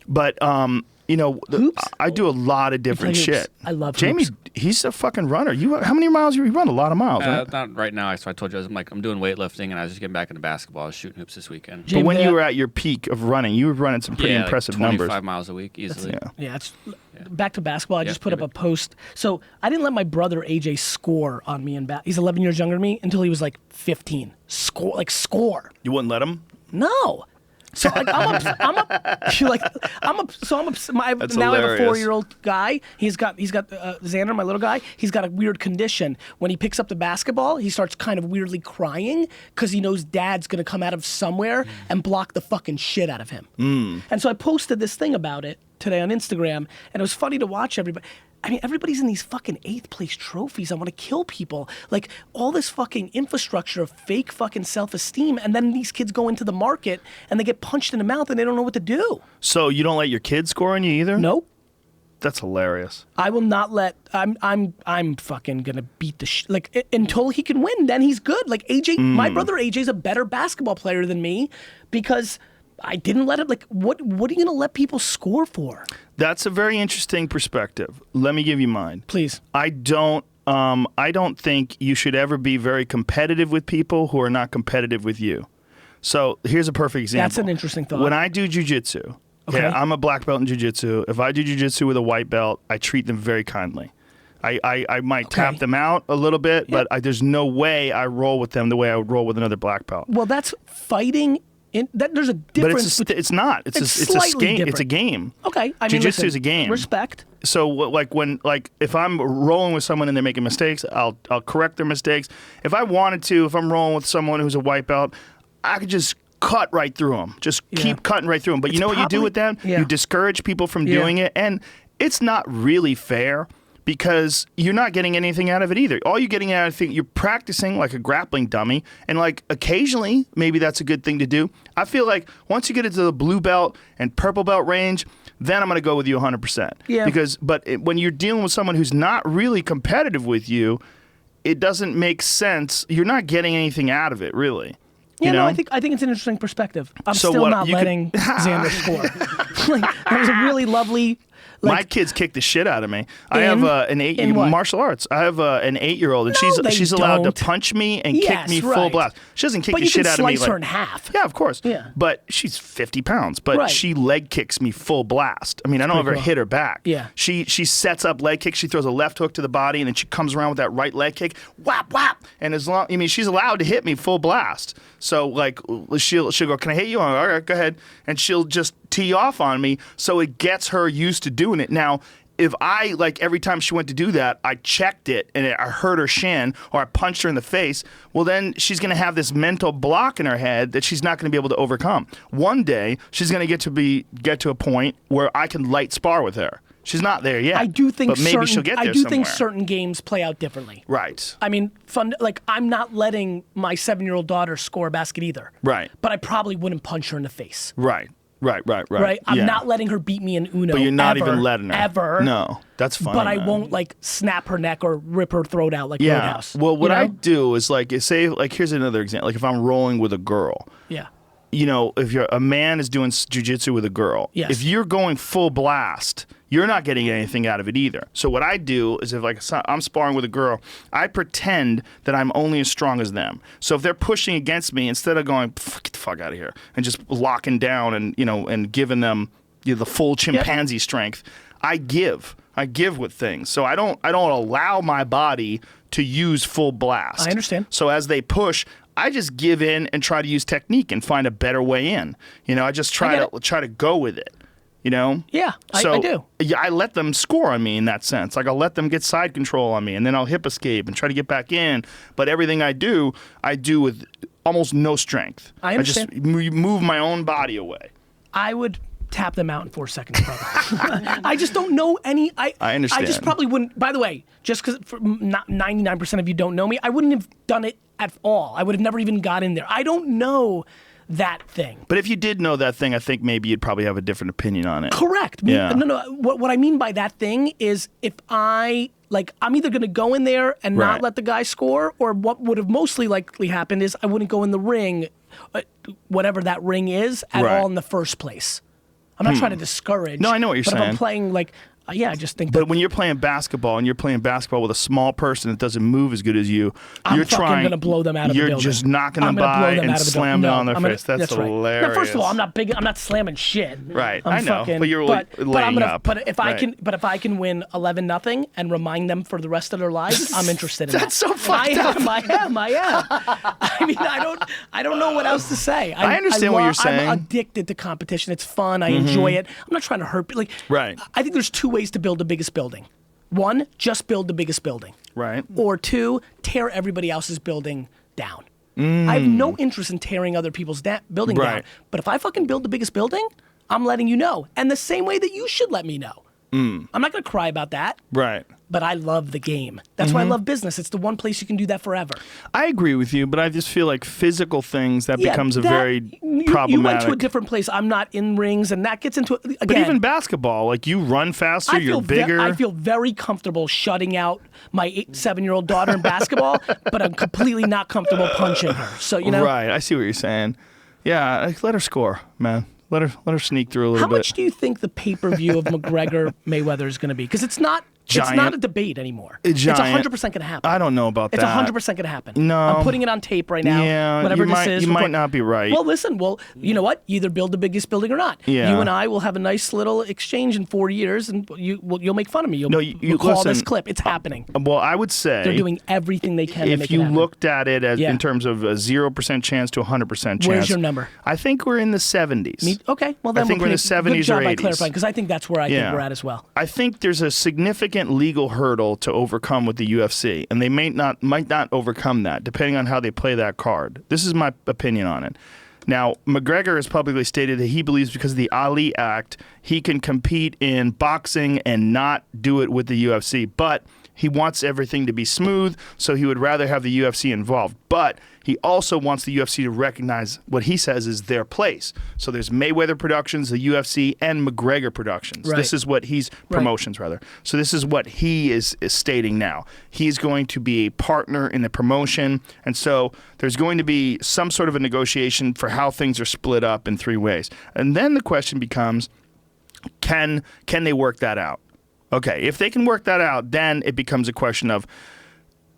But Hoops? I do a lot of different play hoops. shit. I love Jamie. hoops. He's a fucking runner. How many miles you run? A lot of miles, right? Not right now. So I told you I'm doing weightlifting, and I was just getting back into basketball. I was shooting hoops this weekend. But when you were at your peak of running, you were running some pretty impressive like 25 numbers. miles a week easily. Yeah, it's back to basketball. I just put up a post. So I didn't let my brother AJ score on me in he's 11 years younger than me until he was like 15. Score. You wouldn't let him? No. So like, now I have a hilarious. 4-year-old guy. He's got Xander, my little guy. He's got a weird condition. When he picks up the basketball, he starts kind of weirdly crying because he knows dad's gonna come out of somewhere and block the fucking shit out of him. And so I posted this thing about it today on Instagram, and it was funny to watch everybody. I mean, everybody's in these fucking 8th place trophies. I want to kill people. Like, all this fucking infrastructure of fake fucking self-esteem, and then these kids go into the market and they get punched in the mouth and they don't know what to do. So you don't let your kids score on you either? Nope. That's hilarious. I will not let. I'm fucking gonna beat the until he can win. Then he's good. Like AJ, my brother AJ's a better basketball player than me because I didn't let him. Like, what are you gonna let people score for? That's a very interesting perspective. Let me give you mine. Please. I don't think you should ever be very competitive with people who are not competitive with you. So here's a perfect example. That's an interesting thought. When I do jujitsu, Okay. I'm a black belt in jujitsu. If I do jujitsu with a white belt, I treat them very kindly. I might tap them out a little bit, but there's no way I roll with them the way I would roll with another black belt. Well, that's fighting. There's a difference. But it's not. It's a slightly game. different. It's a game. Okay, I mean, Jiu-jitsu is a game. Respect. So if I'm rolling with someone and they're making mistakes, I'll correct their mistakes. If I wanted to, if I'm rolling with someone who's a white belt, I could just cut right through them. Just keep cutting right through them. But you know what you do with them? Yeah. You discourage people from doing it, and it's not really fair. Because you're not getting anything out of it either. All you're getting out of it, you're practicing like a grappling dummy, and like occasionally, maybe that's a good thing to do. I feel like once you get into the blue belt and purple belt range, then I'm going to go with you 100%. Yeah. When you're dealing with someone who's not really competitive with you, it doesn't make sense. You're not getting anything out of it, really. Yeah, no, I think it's an interesting perspective. I'm still not letting Xander score. That was a really lovely. My kids kick the shit out of me. I have an 8 martial arts. I have an 8-year-old, and she's allowed to punch me and kick me full blast. She doesn't kick the shit out of me. But you can slice her in half. Yeah, of course. Yeah. But she's 50 pounds. But she leg kicks me full blast. I mean, I don't ever hit her back. Yeah. She sets up leg kicks. She throws a left hook to the body, and then she comes around with that right leg kick. Whap whap. And she's allowed to hit me full blast. So like she'll go, "Can I hit you?" I'm like, all right, go ahead. And she'll just tee off on me, so it gets her used to doing it. Now, if I, every time she went to do that, I checked it and I hurt her shin or I punched her in the face, well, then she's going to have this mental block in her head that she's not going to be able to overcome. One day, she's going to get to a point where I can light spar with her. She's not there yet. I do think but maybe she'll get there I do somewhere. think certain games play out differently. Right. I mean, I'm not letting my 7-year-old daughter score a basket either. Right. But I probably wouldn't punch her in the face. Right. Right. I'm not letting her beat me in Uno. But you're not ever, even letting her. Ever. No, that's fine. But I won't snap her neck or rip her throat out like Roadhouse. Well, what I do is here's another example. Like if I'm rolling with a girl. Yeah. If a man is doing jiu-jitsu with a girl, if you're going full blast, you're not getting anything out of it either. So what I do is if I'm sparring with a girl, I pretend that I'm only as strong as them. So if they're pushing against me, instead of going, get the fuck out of here, and just locking down and giving them the full chimpanzee strength, I give with things. So I don't allow my body to use full blast. I understand. So as they push, I just give in and try to use technique and find a better way in. I just try to go with it. Yeah, so, I do. Yeah, I let them score on me in that sense. Like I'll let them get side control on me, and then I'll hip escape and try to get back in. But everything I do with almost no strength. I understand. I just move my own body away. I would tap them out in 4 seconds, probably. I just don't know any. I understand. I just probably wouldn't. By the way, just because 99% of you don't know me, I wouldn't have done it at all. I would have never even got in there. I don't know that thing. But if you did know that thing, I think maybe you'd probably have a different opinion on it. Correct. Yeah. No. What I mean by that thing is if I'm either going to go in there and not let the guy score, or what would have mostly likely happened is I wouldn't go in the ring, whatever that ring is, at all in the first place. I'm not trying to discourage. No, I know what you're but saying. If I'm playing like, I just think. But when you're playing basketball and you're playing basketball with a small person that doesn't move as good as you, you're fucking gonna blow them out of the building. You're just knocking them by and slamming on their face. That's hilarious. Now, first of all, I'm not big. I'm not slamming shit. Right, I know. But you're laying up. But if I can win 11-0 and remind them for the rest of their lives, I'm interested in that. That's so fucked up. I am. I mean, I don't know what else to say. I understand what you're saying. I'm addicted to competition. It's fun. I enjoy it. I'm not trying to hurt. Right. I think there's two ways to build the biggest building. One, just build the biggest building. Right. Or two, tear everybody else's building down. I have no interest in tearing other people's building down. But if I fucking build the biggest building, I'm letting you know. And the same way that you should let me know. I'm not going to cry about that. Right. But I love the game. That's why I love business. It's the one place you can do that forever. I agree with you, but I just feel like physical things, that becomes a very problematic. You went to a different place. I'm not in rings, and that gets into it. Again, but even basketball, like you run faster, you're bigger. I feel very comfortable shutting out my 7-year-old daughter in basketball, but I'm completely not comfortable punching her. So, you know. Right. I see what you're saying. Yeah, let her score, man. Let her sneak through a little bit. How much do you think the pay-per-view of McGregor Mayweather is going to be? Because it's not a debate anymore. It's 100% going to happen. I don't know about that. It's 100% going to happen. No. I'm putting it on tape right now. Yeah, whatever this is. You might not be right. Well, listen. Well, you know what? Either build the biggest building or not. Yeah. You and I will have a nice little exchange in 4 years, and you'll make fun of me. You'll call this clip. It's happening. Well, I would say they're doing everything they can to make it happen. If you looked at it as in terms of a 0% chance to 100% chance. Where's your number? I think we're in the 70s. Okay. Well, then I think we're in the 70s good job or 80s. By clarifying, because I think that's where I think we're at as well. I think there's a significant legal hurdle to overcome with the UFC, and they might not overcome that, depending on how they play that card. This is my opinion on it. Now, McGregor has publicly stated that he believes because of the Ali Act, he can compete in boxing and not do it with the UFC, but he wants everything to be smooth, so he would rather have the UFC involved. But he also wants the UFC to recognize what he says is their place. So there's Mayweather Productions, the UFC, and McGregor Productions. Right. This is what he's promotions rather. So this is what he is stating now. He's going to be a partner in the promotion, and so there's going to be some sort of a negotiation for how things are split up in 3 ways. And then the question becomes, can they work that out? Okay, if they can work that out, then it becomes a question of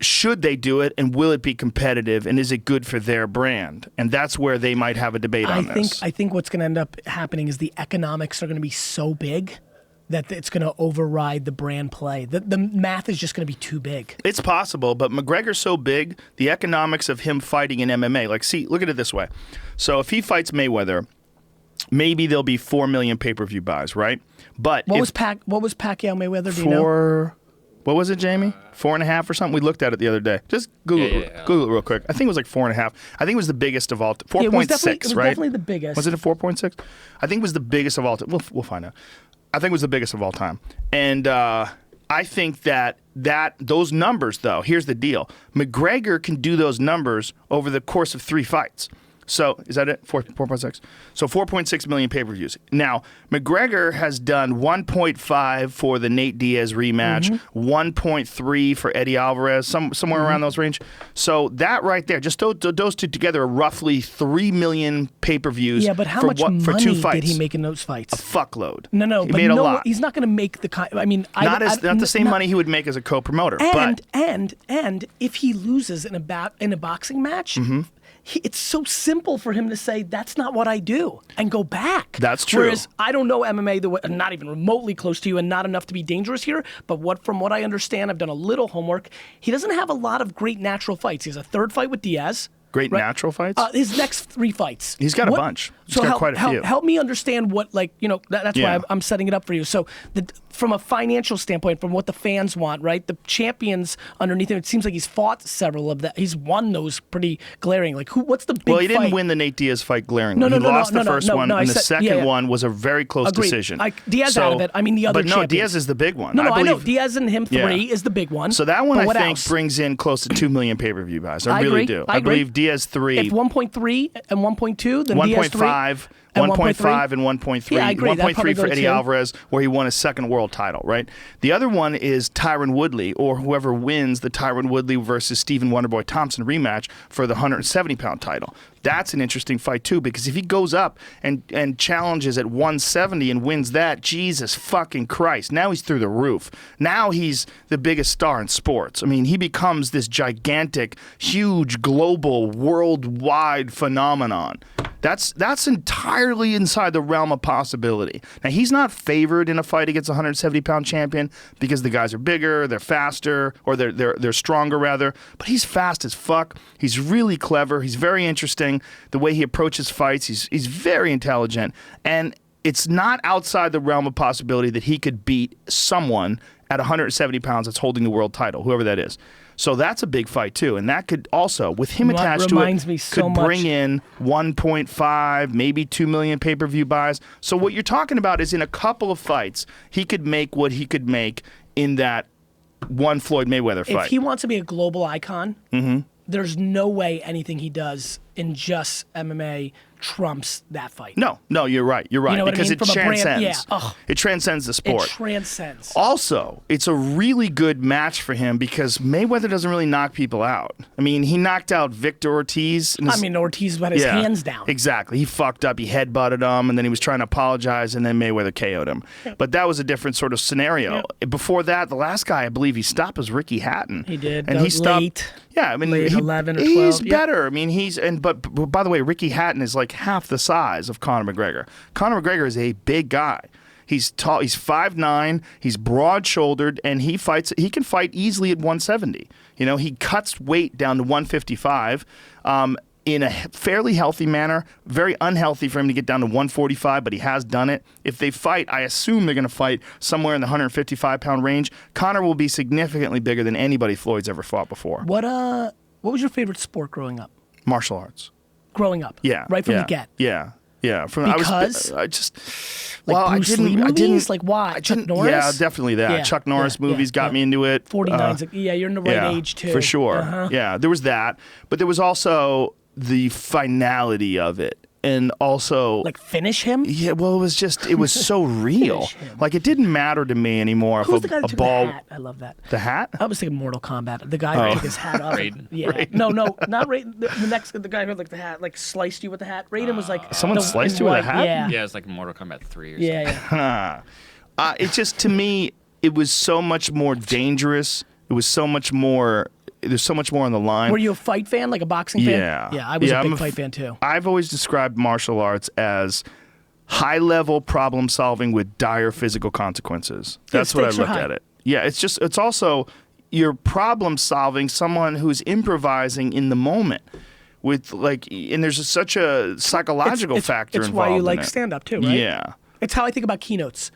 should they do it and will it be competitive and is it good for their brand? And that's where they might have a debate on this. I think what's going to end up happening is the economics are going to be so big that it's going to override the brand play. The math is just going to be too big. It's possible, but McGregor's so big, the economics of him fighting in MMA, look at it this way. So if he fights Mayweather, maybe there'll be 4 million pay-per-view buys, right? But what was Pacquiao Mayweather? Do you know? What was it, Jamie? 4.5 or something? We looked at it the other day. Just Google it real quick. I think it was like 4.5. I think it was the biggest of all. 4.6, right? It was definitely the biggest. Was it a 4.6? I think it was the biggest of all time. We'll find out. I think it was the biggest of all time. And I think that those numbers, though, here's the deal. McGregor can do those numbers over the course of 3 fights. So, is that it? 4.6? So 4.6 million pay-per-views. Now, McGregor has done 1.5 for the Nate Diaz rematch, 1.3 for Eddie Alvarez, somewhere around those range. So that right there, just those two together are roughly 3 million pay-per-views. Yeah, but how much money for 2 fights? Did he make in those fights? A fuckload. No, he made a lot. He's not going to make the kind. I mean, not the same money he would make as a co-promoter. And if he loses in a boxing match. It's so simple for him to say, that's not what I do, and go back. That's true. Whereas I don't know MMA, not even remotely close to you, and not enough to be dangerous here, but from what I understand, I've done a little homework, he doesn't have a lot of great natural fights. He has a 3rd fight with Diaz. Great natural fights? His next 3 fights. He's got a bunch. He's got quite a few. Help me understand what, that's why I'm setting it up for you. So from a financial standpoint, from what the fans want, right? The champions underneath him, it seems like he's fought several of that. He's won those pretty glaring. What's the big fight? Well, he didn't win the Nate Diaz fight glaringly. He lost the first one, and the second one was a very close decision. Diaz out of it. I mean, the other champions. But no, Diaz is the big one. I know. Diaz and him 3 is the big one. So that one, I think, brings in close to 2 million pay-per-view buys. I really do. I believe Diaz 3. If 1.3 and 1.2, then Diaz 3. 1.5 And 1.5 and 1.3. Yeah, I agree. That'd 1.3 probably for go Eddie two. Alvarez, where he won his second world title, right? The other one is Tyron Woodley, or whoever wins the Tyron Woodley versus Stephen Wonderboy Thompson rematch for the 170-pound title. That's an interesting fight, too, because if he goes up and challenges at 170 and wins that, Jesus fucking Christ, now he's through the roof. Now he's the biggest star in sports. I mean, he becomes this gigantic, huge, global, worldwide phenomenon. That's entirely inside the realm of possibility. Now, he's not favored in a fight against a 170-pound champion because the guys are bigger, they're faster, or they're stronger, rather. But he's fast as fuck. He's really clever. He's very interesting. The way he approaches fights, he's very intelligent. And it's not outside the realm of possibility that he could beat someone at 170 pounds that's holding the world title, whoever that is. So that's a big fight, too. And that could also, with him attached to it, could bring in 1.5, maybe 2 million pay-per-view buys. So what you're talking about is in a couple of fights, he could make what he could make in that one Floyd Mayweather fight. If he wants to be a global icon, there's no way anything he does in just MMA trumps that fight. No, you're right. You're right. You know because what I mean? it From a brand- transcends. yeah. Ugh. It transcends the sport. It transcends. Also, it's a really good match for him because Mayweather doesn't really knock people out. I mean, he knocked out Victor Ortiz. Ortiz had his hands down. Exactly. He fucked up. He headbutted him, and then he was trying to apologize, and then Mayweather KO'd him. Yeah. But that was a different sort of scenario. Yeah. Before that, the last guy I believe he stopped was Ricky Hatton. He did. And he stopped. Late. Yeah, I mean, late 11 or 12. He's better. I mean, but by the way, Ricky Hatton is like half the size of Conor McGregor. Conor McGregor is a big guy. He's tall. He's 5'9". He's broad-shouldered, and he can fight easily at 170. You know, he cuts weight down to 155. In a fairly healthy manner. Very unhealthy for him to get down to 145, but he has done it. If they fight, I assume they're going to fight somewhere in the 155-pound range. Conor will be significantly bigger than anybody Floyd's ever fought before. What was your favorite sport growing up? Martial arts. Growing up? Yeah. Right from the get? Yeah. Because? I just... Like well, Bruce I didn't... Lee movies? I didn't, like why? Chuck Norris? Yeah, definitely that. Yeah, Chuck Norris movies got me into it. 49's, you're in the right age, too. For sure. Uh-huh. Yeah, there was that. But there was also the finality of it. And also... Like finish him? Yeah, well, it was so real. Like, it didn't matter to me anymore Who's if the guy that a took ball... the hat? I love that. The hat? I was thinking Mortal Kombat. The guy who took his hat off. Raiden. Yeah. Raiden. No, not Raiden. The guy who had like the hat, like sliced you with the hat. Raiden was like... Someone sliced you with a hat? Yeah. Yeah, it's like Mortal Kombat 3 or something. Yeah. It just, to me, it was so much more dangerous. It was so much more... There's so much more on the line. Were you a fight fan, like a boxing fan? Yeah. Yeah, I was a I'm big fight fan too. I've always described martial arts as high-level problem solving with dire physical consequences. That's what I look at it. Yeah, it's also you're problem solving someone who's improvising in the moment with and there's such a psychological factor it's involved. It's why you in like it. stand-up too, right? Yeah. It's how I think about keynotes.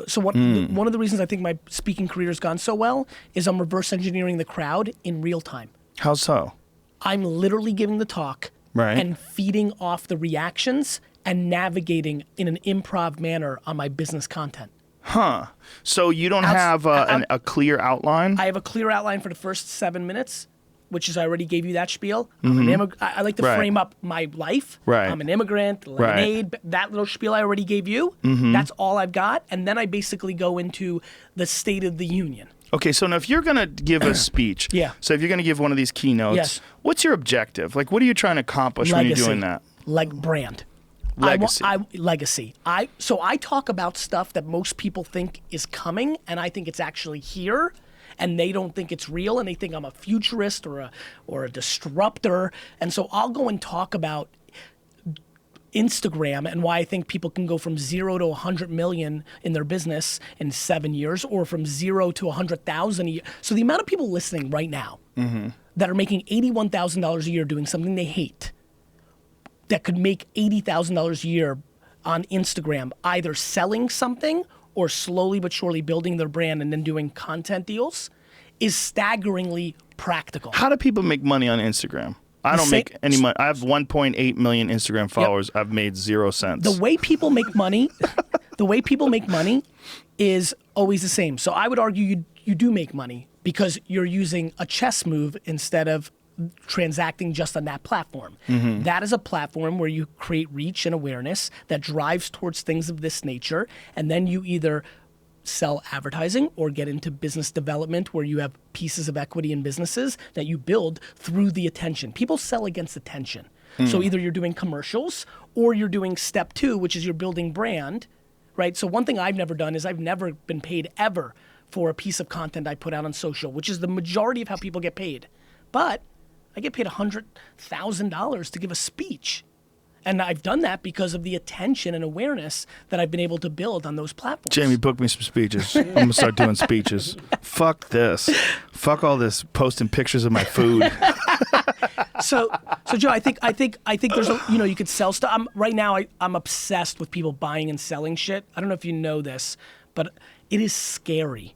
So one of the reasons I think my speaking career has gone so well is I'm reverse engineering the crowd in real time. How so? I'm literally giving the talk and feeding off the reactions and navigating in an improv manner on my business content. Huh. So you don't have a clear outline? I have a clear outline for the first 7 minutes, which is I already gave you that spiel. I like to frame up my life. Right. I'm an immigrant, lemonade, that little spiel I already gave you. That's all I've got. And then I basically go into the State of the Union. Okay, so now if you're going to give a speech, so if you're going to give one of these keynotes, what's your objective? Like, what are you trying to accomplish when you're doing that? Like brand. Legacy. Legacy. So I talk about stuff that most people think is coming, and I think it's actually here. And they don't think it's real, and they think I'm a futurist or a disruptor. And so I'll go and talk about Instagram and why I think people can go from 0 to 100 million in their business in 7 years, or from 0 to 100,000 a year. So the amount of people listening right now that are making $81,000 a year doing something they hate, that could make $80,000 a year on Instagram, either selling something or slowly but surely building their brand and then doing content deals, is staggeringly practical. How do people make money on Instagram? I don't make any money. I have 1.8 million Instagram followers. I've made 0 cents. The way people make money, is always the same. So I would argue you do make money because you're using a chess move instead of transacting just on that platform. That is a platform where you create reach and awareness that drives towards things of this nature, and then you either sell advertising or get into business development where you have pieces of equity in businesses that you build through the attention. People sell against attention. So either you're doing commercials or you're doing step 2, which is you're building brand, right? So one thing I've never done is I've never been paid ever for a piece of content I put out on social, which is the majority of how people get paid. But I get paid $100,000 to give a speech. And I've done that because of the attention and awareness that I've been able to build on those platforms. Jamie, book me some speeches. I'm going to start doing speeches. Fuck this. Fuck all this posting pictures of my food. So Joe, I think there's a, you could sell stuff. Right now I'm obsessed with people buying and selling shit. I don't know if you know this, but it is scary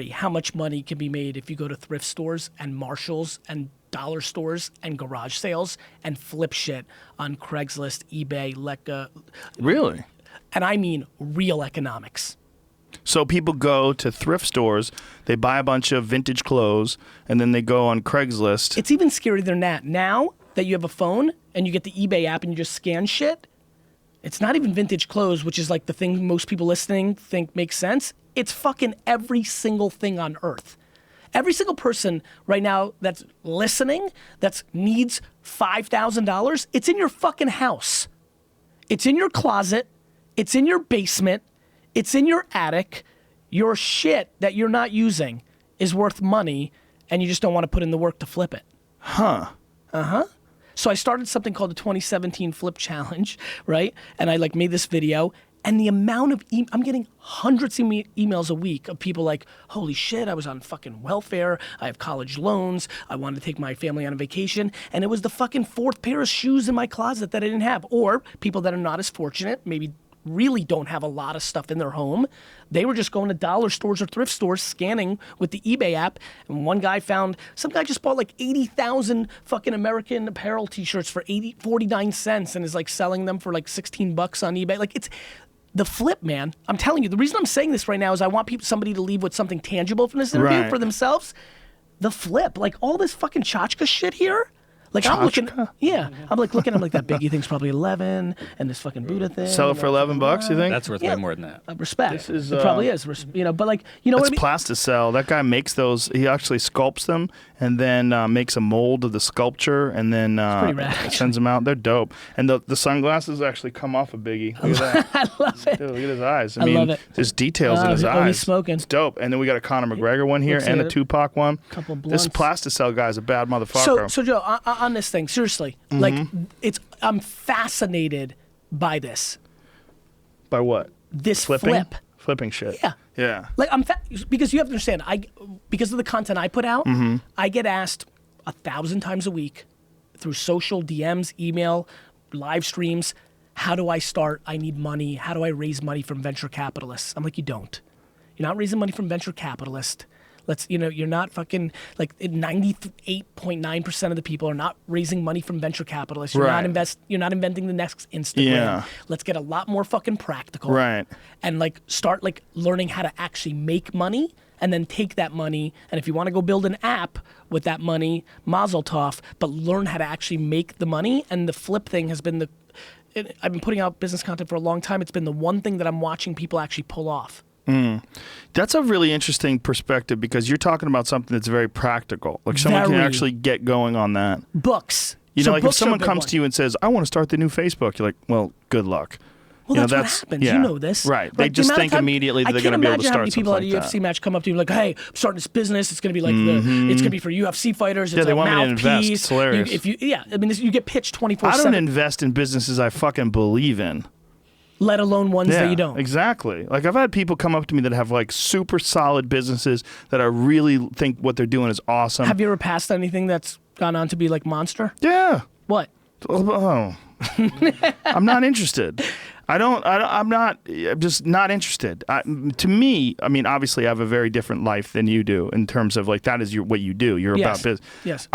how much money can be made if you go to thrift stores and Marshalls and dollar stores and garage sales and flip shit on Craigslist, eBay, Lecca. Really? And I mean real economics. So people go to thrift stores, they buy a bunch of vintage clothes, and then they go on Craigslist. It's even scarier than that. Now that you have a phone and you get the eBay app and you just scan shit, it's not even vintage clothes, which is like the thing most people listening think makes sense. It's fucking every single thing on earth. Every single person right now that's listening that needs $5,000, it's in your fucking house. It's in your closet. It's in your basement. It's in your attic. Your shit that you're not using is worth money, and you just don't want to put in the work to flip it. Huh. Uh-huh. So I started something called the 2017 Flip Challenge, right? And I made this video, and the amount of I'm getting hundreds of emails a week of people like, holy shit, I was on fucking welfare, I have college loans, I wanted to take my family on a vacation, and it was the fucking 4th pair of shoes in my closet that I didn't have. Or people that are not as fortunate, maybe really don't have a lot of stuff in their home. They were just going to dollar stores or thrift stores, scanning with the eBay app, and some guy just bought 80,000 fucking American Apparel t-shirts for 49 cents and is selling them for $16 on eBay. It's the flip, man. I'm telling you, the reason I'm saying this right now is I want somebody to leave with something tangible from this interview for themselves. The flip, all this fucking tchotchke shit here. I'm looking, I'm looking, that Biggie thing's probably 11, and this fucking Buddha thing. Sell it for $11, you think? That's worth way more than that. Respect. It probably is, but you know what I mean? It's plasticell. That guy makes those. He actually sculpts them and then makes a mold of the sculpture and then sends them out. They're dope. And the sunglasses actually come off of Biggie. Look at that. I love it. Dude, look at his eyes. I love it. There's details in his eyes. He's smoking. It's dope. And then we got a Conor McGregor one here and a Tupac one. Couple blunts. This plasticell guy's a bad motherfucker. So Joe, on this thing, seriously, I'm fascinated by this. By what? This Flipping? Flipping shit. Yeah. Yeah. Because you have to understand, because of the content I put out, I get asked 1,000 times a week through social, DMs, email, live streams, how do I start? I need money. How do I raise money from venture capitalists? I'm like, you don't. You're not raising money from venture capitalists. You're not fucking 98.9% of the people are not raising money from venture capitalists. You're not inventing the next Instagram. Yeah. Let's get a lot more fucking practical. Right. And start learning how to actually make money, and then take that money, and if you want to go build an app with that money, mazel tov, but learn how to actually make the money. And the flip thing has been I've been putting out business content for a long time. It's been the one thing that I'm watching people actually pull off. That's a really interesting perspective because you're talking about something that's very practical. Someone can actually get going on that. Books. If someone comes to you and says, I want to start the new Facebook, you're like, well, good luck. Well, that's what happens. Yeah. You know this. Right. They just think immediately that they're going to be able to start something like that. I can't imagine how many people at a UFC match come up to you like, hey, I'm starting this business. It's going to be it's going to be for UFC fighters. It's they a want me to mouthpiece. invest. It's hilarious. You get pitched 24/7. I don't invest in businesses I fucking believe in. Let alone ones that you don't. Exactly. I've had people come up to me that have super solid businesses that I really think what they're doing is awesome. Have you ever passed anything that's gone on to be Monster? Yeah. What? Oh. I'm not interested. I'm just not interested. To me, I mean, obviously I have a very different life than you do in terms of like, that is what you do. You're Yes. about business. Yes.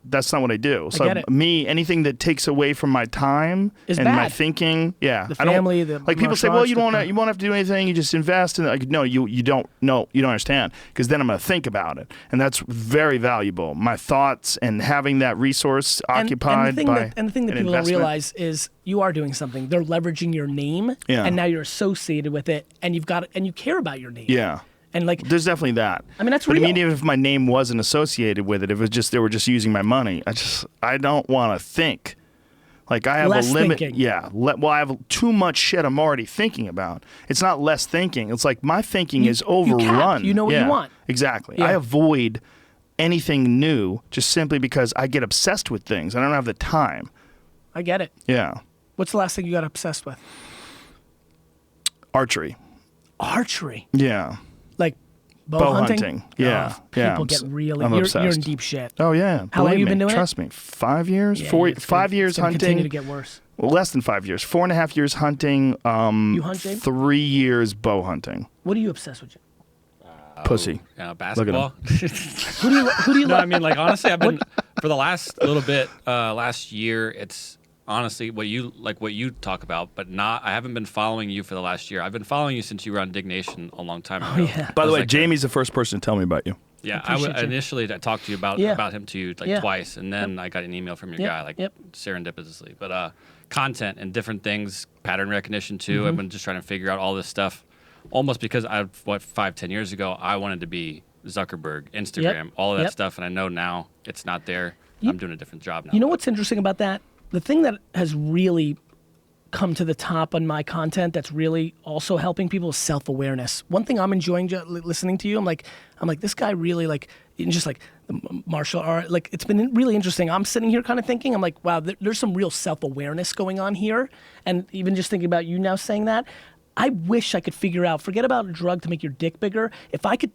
That's not what I do. So get it. me, anything that takes away from my time Is and bad. my thinking, The I don't- family, the like people say, martial well, arts, you won't have to do anything. You just invest. And like, no, you don't understand, because then I'm going to think about it. And that's very valuable. My thoughts and having that resource occupied by and the thing that an people don't investment. realize is you are doing something. They're leveraging your name, Yeah. and now you're associated with it, and you care about your name. Yeah. And like, There's definitely that. I mean, that's but real. I mean, even if my name wasn't associated with it, if it was just they were just using my money, I don't want to think. Like I have Less a limit. thinking. Yeah. Well, I have too much shit I'm already thinking about. It's not less thinking. It's like my thinking is overrun. You know what you want. Exactly. Yeah. I avoid anything new just simply because I get obsessed with things. I don't have the time. I get it. Yeah. What's the last thing you got obsessed with? Archery. Archery. Yeah. Like bow hunting? Yeah. Oh, yeah. people get really. I'm You're obsessed. in deep shit. Oh yeah. How long Believe you me. been doing it? Trust me. 5 years. Yeah, 4 it's 5 gonna- years it's gonna hunting. Continue to get worse. Well, less than 5 years. 4.5 years hunting. You hunt, James? 3 years bow hunting. What are you obsessed with? Pussy. Basketball. Who do you No, like? I mean, like honestly, I've been for the last little bit, last year. It's honestly what you talk about, but not. I haven't been following you for the last year. I've been following you since you were on Dignation a long time ago. yeah. By the I was way, like Jamie's the first person to tell me about you. Yeah, appreciate you. initially I talked to you about Yeah. him to you like Yeah. twice, and then I got an email from your Yep, guy like yep. serendipitously. But content and different things, pattern recognition too. Mm-hmm. I've been just trying to figure out all this stuff, almost because 5-10 years ago I wanted to be Zuckerberg, Instagram, all of that Yep. stuff, and I know now it's not there. I'm doing a different job now. You know what's interesting about that? The thing that has really come to the top on my content that's really also helping people is self-awareness. One thing I'm enjoying listening to you, I'm like, this guy really like, and just like the martial art, like it's been really interesting. I'm sitting here kind of thinking, I'm like, wow, there's some real self-awareness going on here. And even just thinking about you now saying that, I wish I could figure out, forget about a drug to make your dick bigger. If I could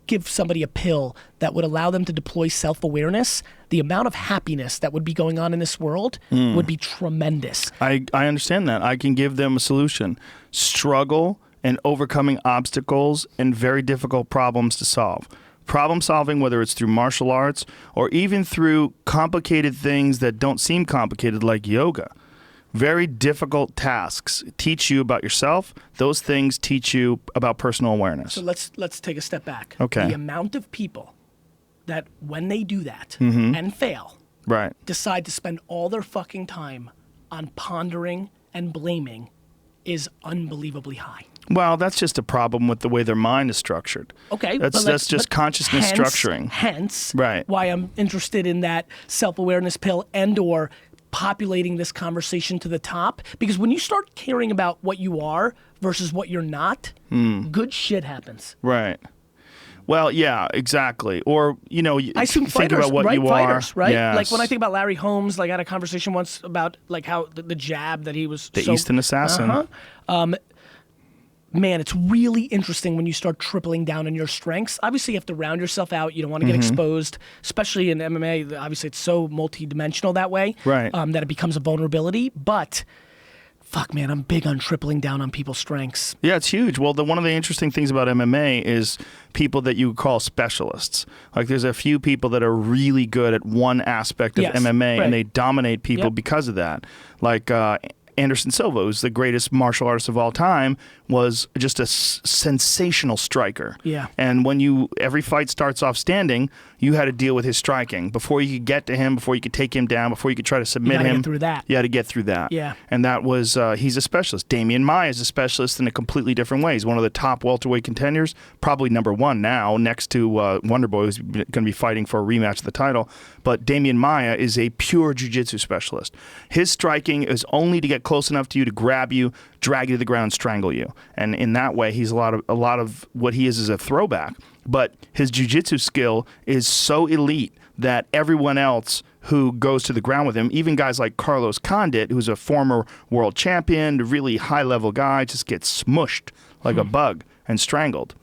give somebody a pill that would allow them to deploy self-awareness, the amount of happiness that would be going on in this world would be tremendous. I understand that. I can give them a solution. Struggle and overcoming obstacles and very difficult problems to solve. Problem solving, whether it's through martial arts or even through complicated things that don't seem complicated like yoga. Very difficult tasks teach you about yourself. Those things teach you about personal awareness. So let's take a step back. Okay. The amount of people that when they do that Mm-hmm. and fail, Right. decide to spend all their fucking time on pondering and blaming is unbelievably high. Well, that's just a problem with the way their mind is structured. Okay, That's just consciousness structuring. Hence, Right. why I'm interested in that self-awareness pill and/or populating this conversation to the top. Because when you start caring about what you are versus what you're not, good shit happens. Right. Well, yeah, exactly. Or, I assume think fighters, about what right? you Fighters, are. right? Yes. Like when I think about Larry Holmes, like I had a conversation once about like how the jab that he was The Eastern Assassin. Man, it's really interesting when you start tripling down on your strengths. Obviously, you have to round yourself out. You don't want to get Mm-hmm. exposed, especially in MMA. Obviously, it's so multi-dimensional that way, Right. that it becomes a vulnerability. But, fuck, man, I'm big on tripling down on people's strengths. Yeah, it's huge. Well, one of the interesting things about MMA is people that you call specialists. Like there's a few people that are really good at one aspect of Yes, MMA right. and they dominate people Yep. because of that. Like Anderson Silva, who's the greatest martial artist of all time, was just a sensational striker. Yeah. And when every fight starts off standing, you had to deal with his striking. Before you could get to him, before you could take him down, before you could try to submit gotta him. get through that. You had to get through that. Yeah. And that was, he's a specialist. Damian Maia is a specialist in a completely different way. He's one of the top welterweight contenders, probably number one now, next to Wonderboy, who's going to be fighting for a rematch of the title. But Damian Maia is a pure jiu-jitsu specialist. His striking is only to get close enough to you to grab you, drag you to the ground, strangle you. And in that way, he's a lot of what he is a throwback. But his jiu-jitsu skill is so elite that everyone else who goes to the ground with him, even guys like Carlos Condit, who's a former world champion, a really high-level guy, just gets smushed like a bug and strangled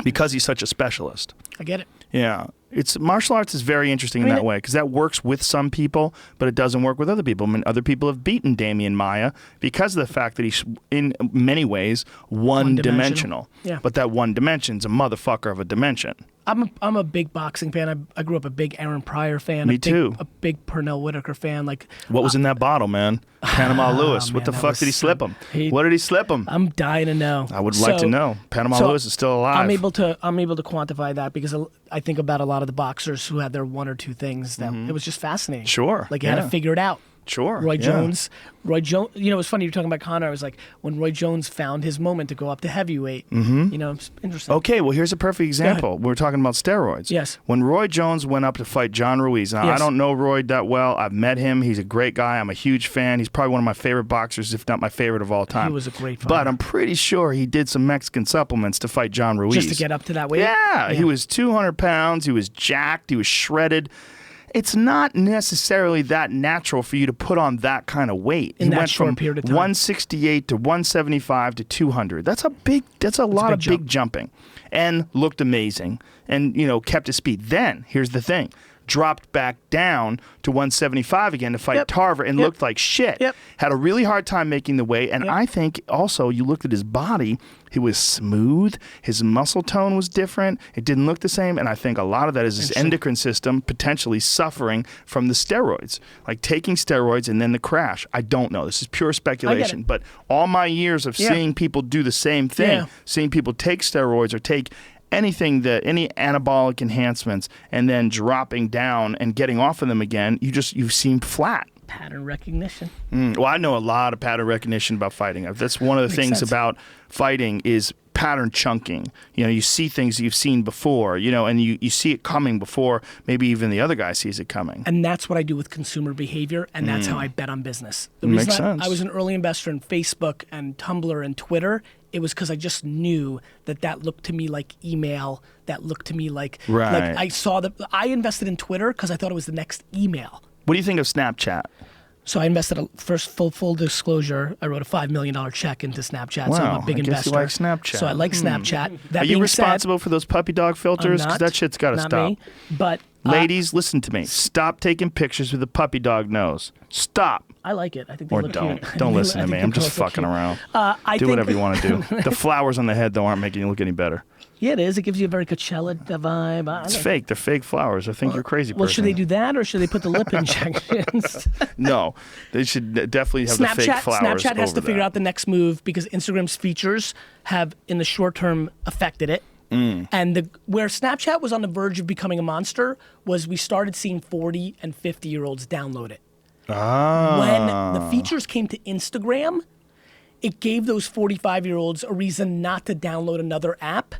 because he's such a specialist. I get it. Yeah. It's martial arts is very interesting in that way because that works with some people, but it doesn't work with other people. I mean, other people have beaten Damian Maia because of the fact that he's in many ways one-dimensional. Yeah. But that one dimension's a motherfucker of a dimension. I'm a big boxing fan. I grew up a big Aaron Pryor fan. Me too. A big Pernell Whitaker fan. Like, what was in that bottle, man? Panama Lewis. man, What the that fuck was did he slip him? he- What did he slip him? I'm dying to know. I would like to know. Panama Lewis is still alive. I'm able to quantify that because I think about a lot of the boxers who had their one or two things that it was just fascinating. Sure, Like you had yeah. to figure it out. Sure. Roy yeah. Jones. You know, it's funny you're talking about Conor. I was like, when Roy Jones found his moment to go up to heavyweight. You know, it's interesting. Okay, well, here's a perfect example. We're talking about steroids. Yes. When Roy Jones went up to fight John Ruiz, now Yes. I don't know Roy that well. I've met him. He's a great guy. I'm a huge fan. He's probably one of my favorite boxers, if not my favorite of all time. He was a great fighter. But I'm pretty sure he did some Mexican supplements to fight John Ruiz. Just to get up to that weight. Yeah, he was 200 pounds. He was jacked. He was shredded. It's not necessarily that natural for you to put on that kind of weight. In He that went short from period of time. 168 to 175 to 200. That's a lot of big big jumping. And looked amazing. And, kept his speed. Then, here's the thing. Dropped back down to 175 again to fight Yep. Tarver and Yep. looked like shit. Yep. Had a really hard time making the weight. And Yep. I think also you looked at his body, he was smooth. His muscle tone was different. It didn't look the same. And I think a lot of that is his endocrine system potentially suffering from the steroids. Like taking steroids and then the crash. I don't know. This is pure speculation. But all my years of seeing people do the same thing, Yeah. seeing people take steroids or take anything any anabolic enhancements and then dropping down and getting off of them again, you seem flat. Pattern recognition. Well, I know a lot of pattern recognition about fighting. That's one of the Makes things sense. about fighting is pattern chunking. You see things you've seen before, and you see it coming before maybe even the other guy sees it coming. And that's what I do with consumer behavior, and that's how I bet on business. The Makes reason sense. I was an early investor in Facebook and Tumblr and Twitter, it was because I just knew that looked to me like email, that looked to me like Right. I invested in Twitter because I thought it was the next email. What do you think of Snapchat? So I invested first full disclosure. I wrote a $5 million check into Snapchat. So I'm Wow, a big I guess investor. you like Snapchat. So I like Snapchat. That Are you being responsible for those puppy dog said, filters? I'm Because not, that shit's got to not stop. me, but Ladies, listen to me. Stop taking pictures with a puppy dog nose. Stop. I like it. I think they Or look don't. cute. Don't I listen to think me. the I'm just girls look fucking cute. around. I Do think, whatever you want to do. The flowers on the head, though, aren't making you look any better. Yeah, it is. It gives you a very Coachella vibe. It's fake. They're fake flowers. I think you're a crazy person. Well, should they do that or should they put the lip injections? No. They should definitely have the fake flowers Snapchat has over to figure that. out the next move because Instagram's features have, in the short term, affected it. Mm. And where Snapchat was on the verge of becoming a monster was we started seeing 40 and 50-year-olds download it. When the features came to Instagram, it gave those 45-year-olds a reason not to download another app.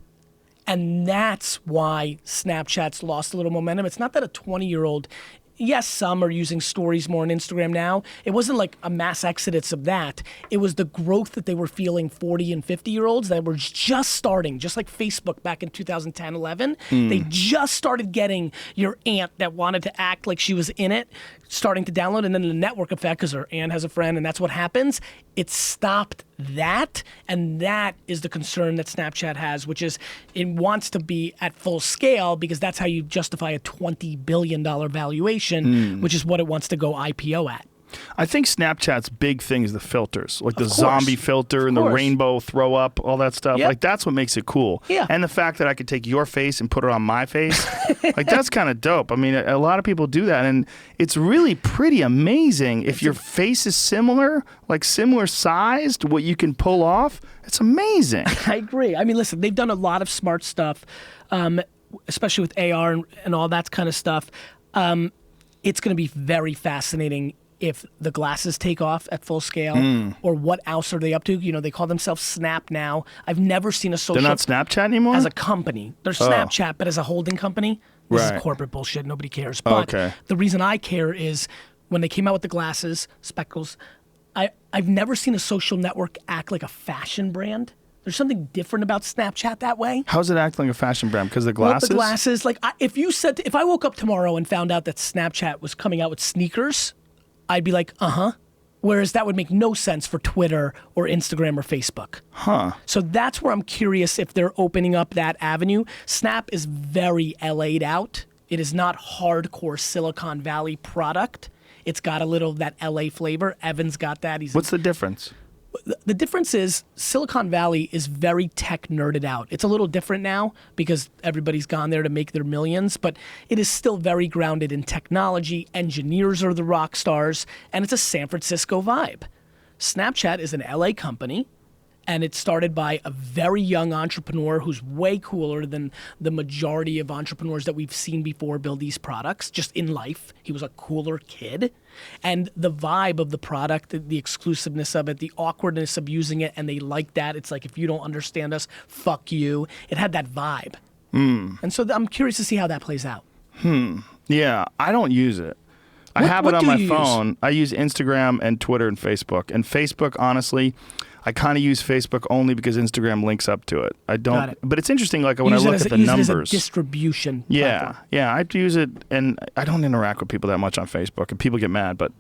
And that's why Snapchat's lost a little momentum. It's not that a 20-year-old, yes, some are using stories more on Instagram now. It wasn't like a mass exodus of that. It was the growth that they were feeling 40 and 50-year-olds that were just starting, just like Facebook back in 2010, 11. They just started getting your aunt that wanted to act like she was in it, starting to download, and then the network effect, because her aunt has a friend, and that's what happens. It stopped that, and that is the concern that Snapchat has, which is it wants to be at full scale because that's how you justify a $20 billion valuation, which is what it wants to go IPO at. I think Snapchat's big thing is the filters, like the course. zombie filter and the course. rainbow throw up, all that stuff. Yep. Like that's what makes it cool. Yeah. And the fact that I could take your face and put it on my face, like that's kind of dope. I mean, a lot of people do that, and it's really pretty amazing if your face is similar, like similar sized, what you can pull off. It's amazing. I agree. I mean, listen, they've done a lot of smart stuff, especially with AR and all that kind of stuff. It's going to be very fascinating if the glasses take off at full scale, or what else are they up to? You know, they call themselves Snap now. I've never seen a social... They're not Snapchat anymore? as a company. They're Snapchat, but as a holding company. This Right. is corporate bullshit. Nobody cares. But Okay. the reason I care is when they came out with the glasses, Speckles, I've never seen a social network act like a fashion brand. There's something different about Snapchat that way. How's it acting like a fashion brand? Because of the Well, glasses? the glasses, like if I woke up tomorrow and found out that Snapchat was coming out with sneakers, I'd be like, Whereas that would make no sense for Twitter or Instagram or Facebook. Huh. So that's where I'm curious if they're opening up that avenue. Snap is very LA'd out It is not hardcore Silicon Valley product. It's got a little of that LA flavor. Evan's got that. What's the difference? The difference is Silicon Valley is very tech nerded out. It's a little different now because everybody's gone there to make their millions, but it is still very grounded in technology. Engineers are the rock stars, and it's a San Francisco vibe. Snapchat is an LA company, and it started by a very young entrepreneur who's way cooler than the majority of entrepreneurs that we've seen before build these products, just in life. He was a cooler kid. And the vibe of the product, the exclusiveness of it, the awkwardness of using it, and they like that. It's like, if you don't understand us, fuck you. It had that vibe. And so I'm curious to see how that plays out. Yeah, I don't use it. I have it what on do my you phone. use? I use Instagram and Twitter and Facebook. And Facebook, honestly, I kind of use Facebook only because Instagram links up to it. I don't. Got it. But it's interesting, like when I Use it look as at a- the use it as a numbers. distribution Yeah, platform. yeah, I use it, and I don't interact with people that much on Facebook, and people get mad, but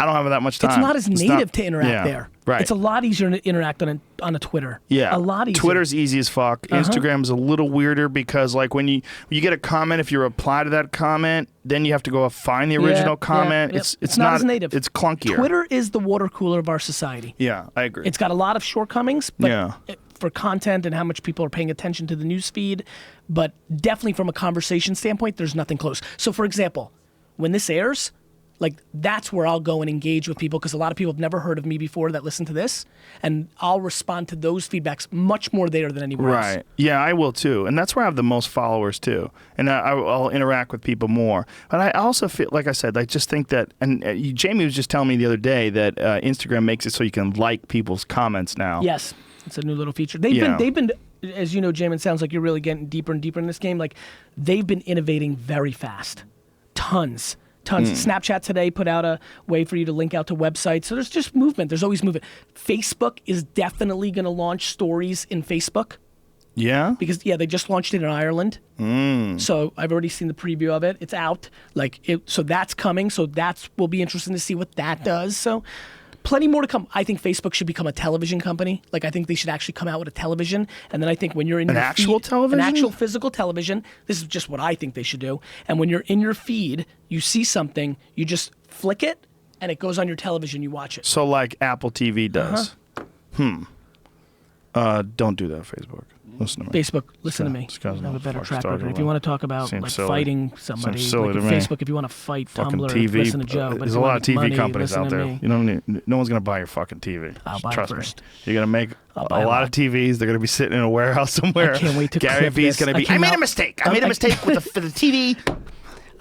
I don't have that much time. It's not as native not- to interact yeah, there. Right. It's a lot easier to interact on a Twitter. Yeah, A lot easier. Twitter's easy as fuck. Instagram's a little weirder because, like, when you get a comment, if you reply to that comment, then you have to go find the original comment. yeah. It's not as native. It's clunkier. Twitter is the water cooler of our society. Yeah, I agree. It's got a lot of shortcomings, but Yeah. for content and how much people are paying attention to the news feed, but definitely from a conversation standpoint, there's nothing close. So, for example, when this airs, like, that's where I'll go and engage with people, because a lot of people have never heard of me before that listen to this, and I'll respond to those feedbacks much more there than anywhere else. Right. Yeah, I will too, and that's where I have the most followers too, and I'll interact with people more. But I also feel, like I said, I just think that, and Jamie was just telling me the other day that Instagram makes it so you can like people's comments now. Yes, it's a new little feature. Yeah. They've been, as you know, Jamin, it sounds like you're really getting deeper and deeper in this game. Like, they've been innovating very fast. Tons. Snapchat today put out a way for you to link out to websites. So there's just movement. There's always movement. Facebook is definitely going to launch stories in Facebook Yeah. because, they just launched it in Ireland. So I've already seen the preview of it. It's out. So that's coming. So will be interesting to see what that does. So plenty more to come. I think Facebook should become a television company. Like, I think they should actually come out with a television. And then I think when you're in An your actual feed, television? an actual physical television, this is just what I think they should do. And when you're in your feed, you see something, you just flick it, and it goes on your television. You watch it. So like Apple TV does. Don't do that, Facebook. Listen to me. Facebook, listen to me. This guy's I have a better motherfucker's track talking record. If you about. want to talk about Seems like silly. fighting somebody, Seems silly like to me. Facebook, if you want to fight Fucking Tumblr, TV. listen to Joe. But There's if a you lot want of TV money, companies listen out to there. me. You don't need, no one's gonna buy your fucking TV. I'll buy it Trust first. me. You're gonna make buy a a lot lot. of TVs. They're gonna be sitting in a warehouse somewhere. I can't wait to Gary clip Vee's this. gonna I be. I came made a out- mistake. I made a mistake for the TV.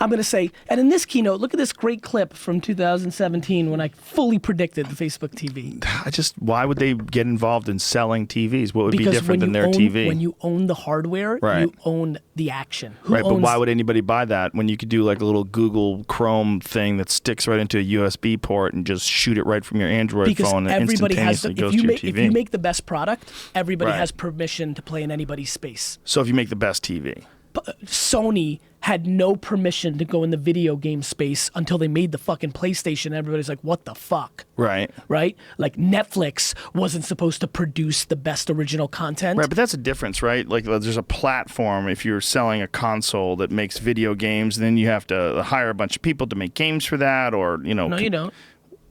I'm going to say, and in this keynote, look at this great clip from 2017 when I fully predicted the Facebook TV. Why would they get involved in selling TVs? What would be Because different than their own, TV? when you own the hardware, Right. you own the action. Who Right, but owns- why would anybody buy that when you could do like a little Google Chrome thing that sticks right into a USB port and just shoot it right from your Android Because phone and everybody has instantaneously the, goes if you to your make TV? if you make the best product, everybody Right. has permission to play in anybody's space. So if you make the best TV. Sony had no permission to go in the video game space until they made the fucking PlayStation. Everybody's like, what the fuck? Right. Right? Like, Netflix wasn't supposed to produce the best original content. Right, but that's a difference, right? Like there's a platform if you're selling a console that makes video games, then you have to hire a bunch of people to make games for that or, No, you don't.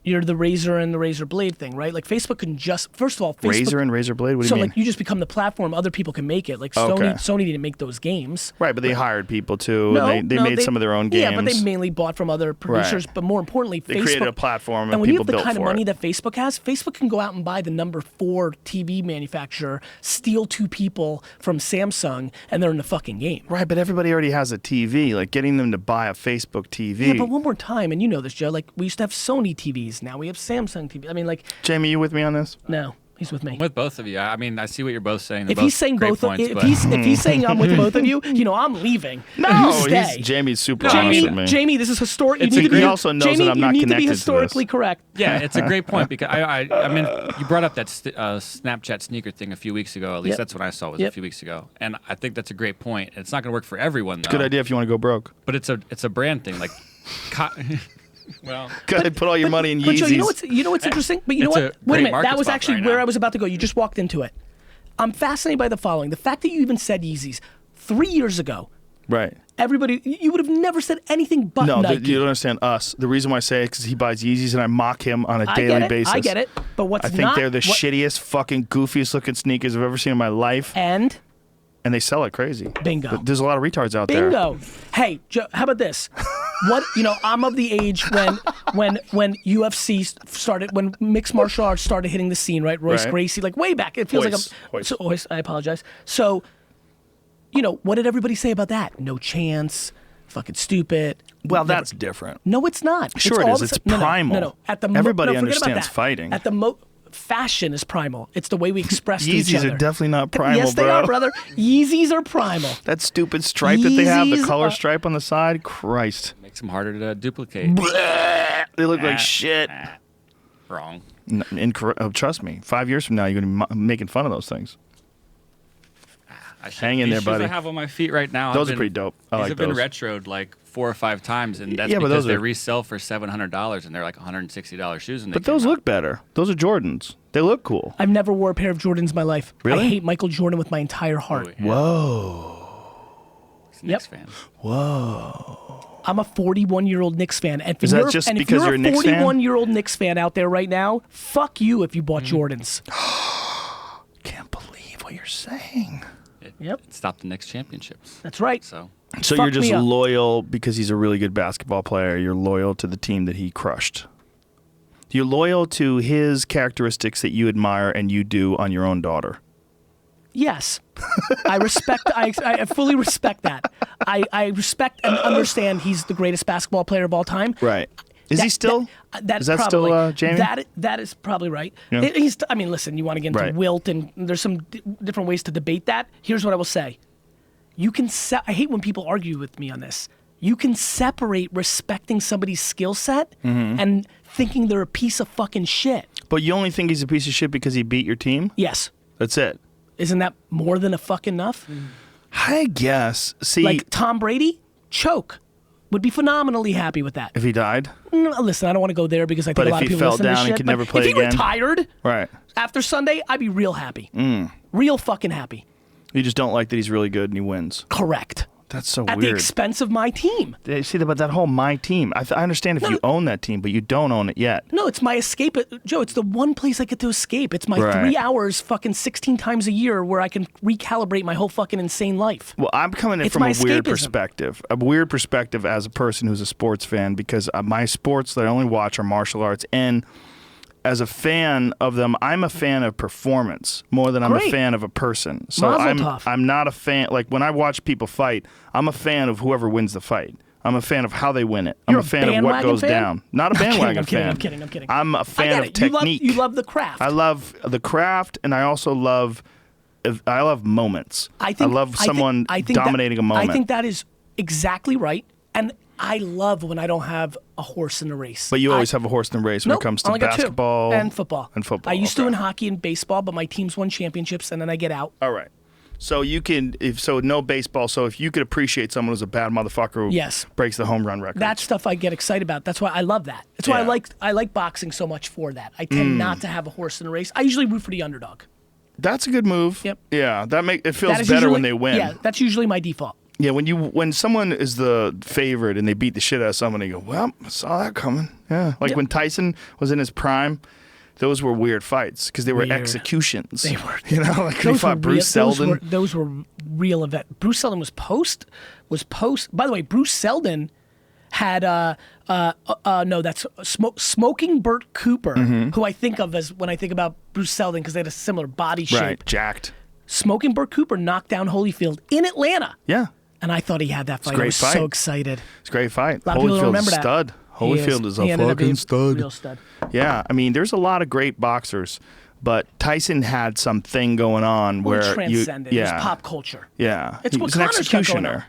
You're the razor and the razor blade thing, right? Like, Facebook can just, first of all, Facebook, Razor and Razor Blade? What do so you mean? like you just become the platform, other people can make it. Like Okay. Sony didn't make those games. Right, but they hired people too. No, and they made some of their own games. Yeah, but they mainly bought from other producers. Right. But more importantly, They Facebook created a platform and when you people have the built kind of for money it. that Facebook has, Facebook can go out and buy the number 4 TV manufacturer, steal 2 people from Samsung, and they're in the fucking game. Right, but everybody already has a TV. Like getting them to buy a Facebook TV. Yeah, but one more time, and you know this, Joe. Like, we used to have Sony TVs. Now we have Samsung TVs. I mean, like, Jamie, you with me on this? no, he's with me. I'm with both of you. I mean, I see what you're both saying. They're If he's both saying great both, points, if but he's saying I'm with both of you, I'm leaving. No, You stay. Jamie's super No, I honest mean, with me. Jamie, this is historic. It's You need a to be, great- He also knows Jamie, that I'm not you need to connected be to this. historically correct. yeah, it's a great point because I mean, you brought up that Snapchat sneaker thing a few weeks ago. At least Yep. that's what I saw was Yep. a few weeks ago, and I think that's a great point. It's not going to work for everyone, though. Good idea if you want to go broke. But it's a brand thing. Like, well, Go ahead, put all your money in But Yeezys. Joe, you know what's interesting? But you know It's what? a Wait a great minute. market That was spot actually right where now. I was about to go. You just walked into it. I'm fascinated by the following. The fact that you even said Yeezys 3 years ago, Right. Everybody, you would have never said anything but No, Nike. you don't understand us. The reason why I say it is because he buys Yeezys and I mock him on a daily basis. I get it. But what's I think they're the shittiest, fucking goofiest looking sneakers I've ever seen in my life. And they sell it crazy. Bingo. But there's a lot of retards out there. Bingo. Hey, Joe, how about this? I'm of the age when UFC started, when mixed martial arts started hitting the scene, right? Royce Gracie, like way back. It feels Hoist. I apologize. So, what did everybody say about that? No chance. Fucking stupid. Well, that's different. No, it's not. Sure it is. It's primal. No. Everybody forget about understands that. fighting. At the fashion is primal. It's the way we express to each Yeezys other. are definitely not primal, yes, bro. they are, brother. Yeezys are primal. That stupid stripe that they have, the Yeezys color are- stripe on the side, Christ. Makes them harder to duplicate. They look like shit. Wrong. Trust me, 5 years from now, you're going to be making fun of those things. Hang in there, buddy. I have on my feet right now. Those are pretty dope. I like these have been those. retroed like 4 or 5 times, and that's Yeah, but because those they are- resell for $700, and they're like $160 shoes. And But those look better. Those are Jordans. They look cool. I've never wore a pair of Jordans in my life. Really? I hate Michael Jordan with my entire heart. Whoa. Knicks fan. Whoa. I'm a 41-year-old Knicks fan. And Is that just because you're a Knicks fan? If you're a 41-year-old Knicks fan out there right now, fuck you if you bought Jordans. Can't believe what you're saying. Yep. It stopped the Knicks championships. That's right. So So Fuck you're just me up. loyal because he's a really good basketball player. You're loyal to the team that he crushed. You're loyal to his characteristics that you admire and you do on your own daughter. Yes. I fully respect that. I respect and understand he's the greatest basketball player of all time. Right. Is he still? That's Is that probably, still Jamie? That is probably right. Yeah. Listen, you want to get into Right. wilt, and there's some different ways to debate that. Here's what I will say. You can I hate when people argue with me on this. You can separate respecting somebody's skill set Mm-hmm. and thinking they're a piece of fucking shit. But you only think he's a piece of shit because he beat your team? Yes. That's it. Isn't that more than a fucking enough? I guess. See, Like Tom Brady, choke. Would be phenomenally happy with that. if he died? Listen, I don't want to go there because I think But a if lot of he people fell listen to this down and shit, could but never play if he again? retired Right. after Sunday, I'd be real happy. Real fucking happy. You just don't like that he's really good and he wins. Correct. That's so At the weird. expense of my team. See, but that whole my team, I understand if you own that team, but you don't own it yet. No, it's my escape. Joe, it's the one place I get to escape. It's my Right. 3 hours fucking 16 times a year where I can recalibrate my whole fucking insane life. Well, I'm coming in It's from my a weird escapism. perspective. A weird perspective as a person who's a sports fan because my sports that I only watch are martial arts. And as a fan of them, I'm a fan of performance more than I'm a Great. fan of a person. So Mazel tov. I'm not a fan. Like when I watch people fight, I'm a fan of whoever wins the fight. I'm a fan of how they win it. I'm You're a fan of what bandwagon goes fan? down. Not a bandwagon fan. I'm kidding. I'm a I fan get of it. technique. You love the craft. I love the craft, and I also love moments. I love someone dominating a moment. I think that is exactly right, and I love when I don't have a horse in the race. But you always have a horse in the race when Nope, it comes I to only got two. basketball and football. I used to okay. in hockey and baseball, but my teams won championships, and then I get out. All right. So you can, no baseball. So if you could appreciate someone who's a bad motherfucker who Yes. breaks the home run record. That stuff I get excited about. That's why I love that. That's why I like boxing so much for that. I tend not to have a horse in the race. I usually root for the underdog. That's a good move. Yep. Yeah, it feels That is better usually- when they win. Yeah, that's usually my default. Yeah, when someone is the favorite and they beat the shit out of someone, you go, well, I saw that coming. Yeah, like when Tyson was in his prime, those were weird fights because they were Weird. executions. They were. You know, like when he fought Bruce Seldon. Those were real events. Bruce Seldon was post. By the way, Bruce Seldon had Smoking Burt Cooper, who I think of as when I think about Bruce Seldon because they had a similar body shape. Right, jacked. Smoking Burt Cooper knocked down Holyfield in Atlanta. Yeah, And I thought he had that fight. great I was fight. so excited. it's a great fight. A lot of people don't Holyfield's remember a that. stud. Holyfield is a He ended up being fucking a stud. real stud. Yeah, I mean, there's a lot of great boxers, but Tyson had something going on Well, where it transcended. you, It yeah, was pop culture. yeah, It's he what was an Connor's got going on. executioner.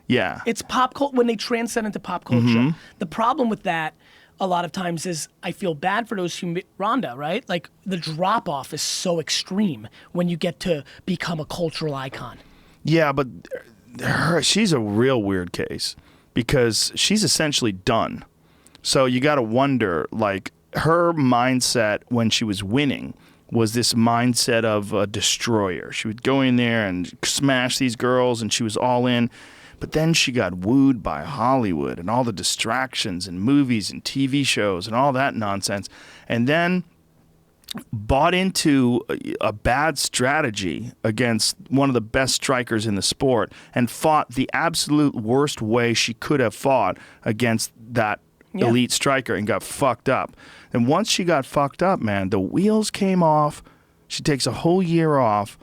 Yeah, It's pop culture when they transcend into pop culture. The problem with that a lot of times is I feel bad for those who Ronda, right? Like the drop off is so extreme when you get to become a cultural icon. yeah, but she's a real weird case because she's essentially done. So you got to wonder, like, her mindset when she was winning was this mindset of a destroyer. She would go in there and smash these girls, and she was all in. But then she got wooed by Hollywood and all the distractions and movies and TV shows and all that nonsense. And then bought into a bad strategy against one of the best strikers in the sport and fought the absolute worst way she could have fought against that elite striker and got fucked up. And once she got fucked up, man, the wheels came off. She takes a whole year off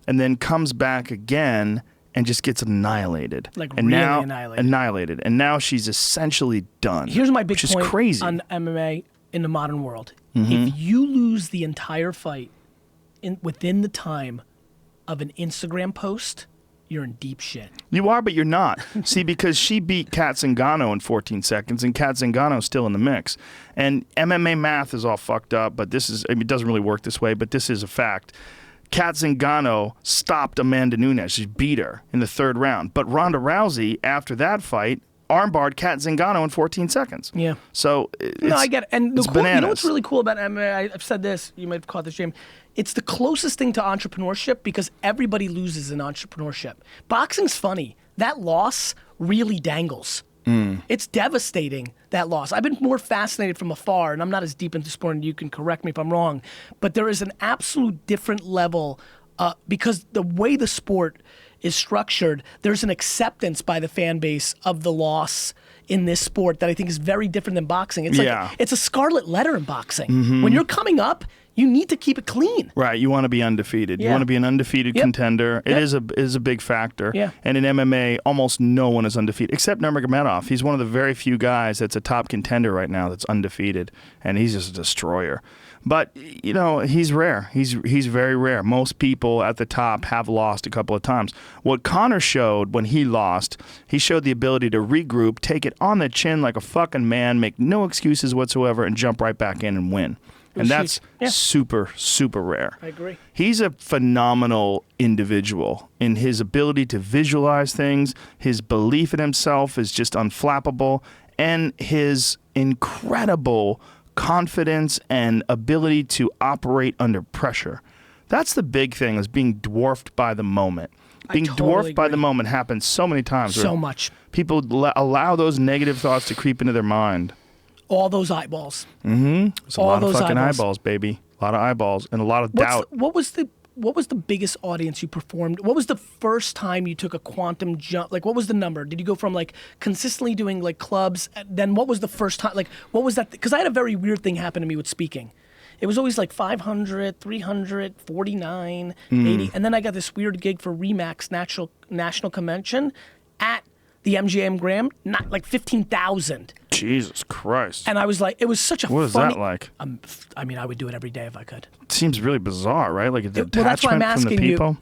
and then comes back again and just gets annihilated. Like and really now, annihilated. And now she's essentially done. Here's my big which point is crazy. on MMA in the modern world. Mm-hmm. If you lose the entire fight within the time of an Instagram post, you're in deep shit. You are, but you're not. See, because she beat Kat Zingano in 14 seconds, and Kat Zingano's still in the mix. And MMA math is all fucked up, but this is, I mean, it doesn't really work this way, but this is a fact. Kat Zingano stopped Amanda Nunes. She beat her in the third round. But Ronda Rousey, after that fight, armbarred Kat Zingano in 14 seconds. Yeah. So No, I get it. And it's you bananas. know what's really cool about MMA? I've said this. You might have caught this, James. It's the closest thing to entrepreneurship because everybody loses in entrepreneurship. Boxing's funny. That loss really dangles. It's devastating, that loss. I've been more fascinated from afar, and I'm not as deep into sport, and you can correct me if I'm wrong, but there is an absolute different level because the way the sport is structured, there's an acceptance by the fan base of the loss in this sport that I think is very different than boxing. It's like it's a scarlet letter in boxing. When you're coming up, you need to keep it clean. Right, you want to be undefeated. You Yeah. want to be an undefeated contender. It is a big factor. Yeah. And in MMA, almost no one is undefeated except Nurmagomedov. He's one of the very few guys that's a top contender right now that's undefeated, and he's just a destroyer. But you know, he's rare. He's very rare. Most people at the top have lost a couple of times. What Conor showed when he lost, he showed the ability to regroup, take it on the chin like a fucking man, make no excuses whatsoever, and jump right back in and win. And that's super, super rare. I agree. He's a phenomenal individual in his ability to visualize things. His belief in himself is just unflappable. And his incredible confidence and ability to operate under pressure. That's the big thing, is being dwarfed by the moment. Being dwarfed by the moment happens so many times. So much. People allow those negative thoughts to creep into their mind. All those eyeballs. It's a lot of fucking eyeballs, baby. A lot of eyeballs and a lot of doubt. What was the biggest audience you performed? What was the first time you took a quantum jump? Like, what was the number? Did you go from like consistently doing like clubs? Then what was the first time? Like, what was that? Because I had a very weird thing happen to me with speaking. It was always like 500, 300, 49, 80. And then I got this weird gig for Remax National Convention at the MGM Grand, not like 15,000. Jesus Christ. And I was like, it was such a What is funny... that like? I mean, I would do it every day if I could. It seems really bizarre, right? Like a detachment that's why I'm from the asking you. people?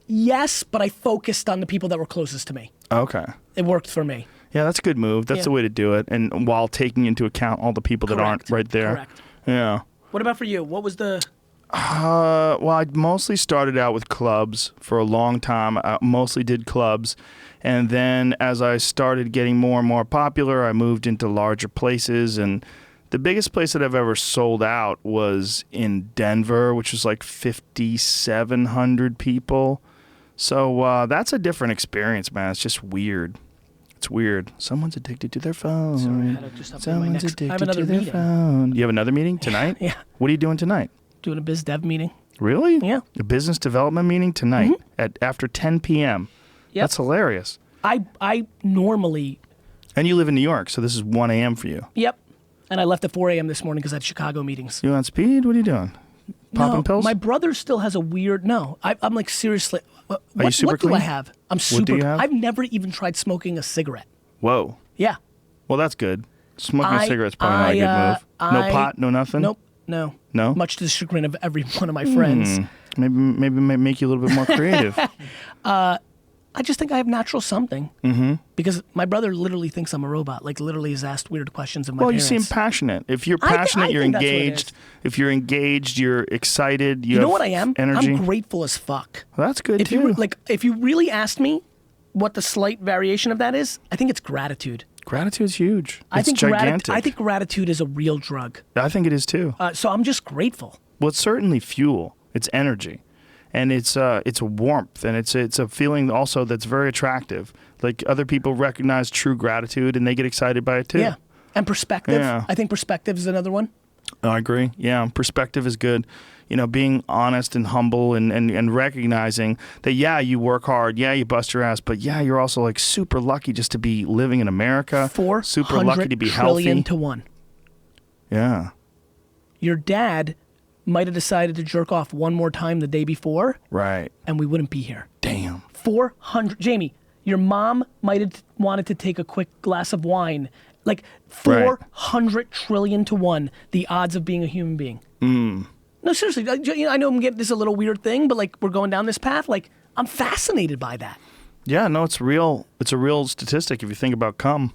Yes, but I focused on the people that were closest to me. Okay. It worked for me. Yeah, that's a good move. That's the way to do it. And while taking into account all the people that aren't right there. Correct. Yeah. What about for you? What was the... Well, I mostly started out with clubs for a long time. I mostly did clubs. And then as I started getting more and more popular, I moved into larger places. And the biggest place that I've ever sold out was in Denver, which was like 5,700 people. So that's a different experience, man. It's just weird. It's weird. Someone's addicted to their phone. Sorry, I had to just update my next... addicted I have another to their meeting. phone. You have another meeting tonight? Yeah. What are you doing tonight? Doing a biz dev meeting. Really? Yeah. A business development meeting tonight at after 10 p.m. Yep. That's hilarious. I normally... And you live in New York, so this is 1 a.m. for you. Yep. And I left at 4 a.m. this morning because I had Chicago meetings. You on speed? What are you doing? Popping pills? My brother still has a weird... No, I'm like, seriously. you super what do I clean? have? I'm super... do you have? I've never even tried smoking a cigarette. Whoa. Yeah. Well, that's good. Smoking a cigarette's probably not a good move. No pot, no nothing? Nope. No. No? Much to the chagrin of every one of my friends. Maybe make you a little bit more creative. I just think I have natural something. Mm-hmm. Because my brother literally thinks I'm a robot. Like, literally has asked weird questions of my parents. You seem passionate. If you're I passionate, you're think that's what it engaged. is. If you're engaged, you're excited. You know have what I am? energy. I'm grateful as fuck. Well, that's good, If too. if you really asked me what the slight variation of that is, I think it's gratitude. Gratitude's huge. I It's think gigantic. I think gratitude is a real drug. I think it is, too. So I'm just grateful. Well, it's certainly fuel. It's energy. and it's a warmth, and it's a feeling also that's very attractive. Like other people recognize true gratitude, and they get excited by it too. Yeah, and perspective. Yeah. I think perspective is another one. I agree. Yeah, perspective is good. You know, being honest and humble and recognizing that, yeah, you work hard, yeah, you bust your ass, but yeah, you're also like super lucky just to be living in America. Super lucky to be trillion healthy. to one. Yeah. Your dad might have decided to jerk off one more time the day before, Right. and we wouldn't be here. Damn. 400. Jamie, your mom might have wanted to take a quick glass of wine. Like 400 trillion to one, the odds of being a human being. No, seriously. I know I'm getting this is a little weird thing, but like we're going down this path. Like I'm fascinated by that. Yeah, no, it's real. It's a real statistic if you think about cum.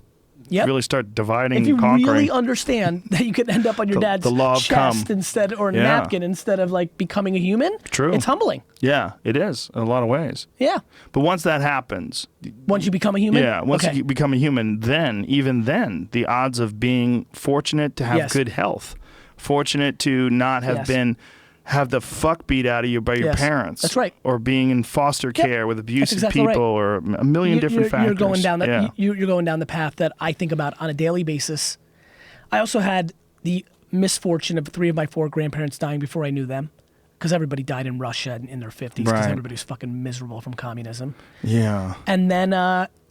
Yep. Really start dividing If you and conquering. really understand that you could end up on your dad's the law of chest cum. instead, or a Yeah. napkin instead of like becoming a human. True. It's humbling. Yeah, it is in a lot of ways. Yeah. But once that happens, Once you become a human. yeah, once Okay. you become a human, even then, the odds of being fortunate to have Yes. good health, fortunate to not have Yes. have the fuck beat out of you by your Yes. parents. That's right. Or being in foster care with abusive exactly people, right. or a million different factors. You're going down that. Yeah. You're going down the path that I think about on a daily basis. I also had the misfortune of 3 of my 4 grandparents dying before I knew them, because everybody died in Russia in their 50s because Right. everybody was fucking miserable from communism. Yeah. And then,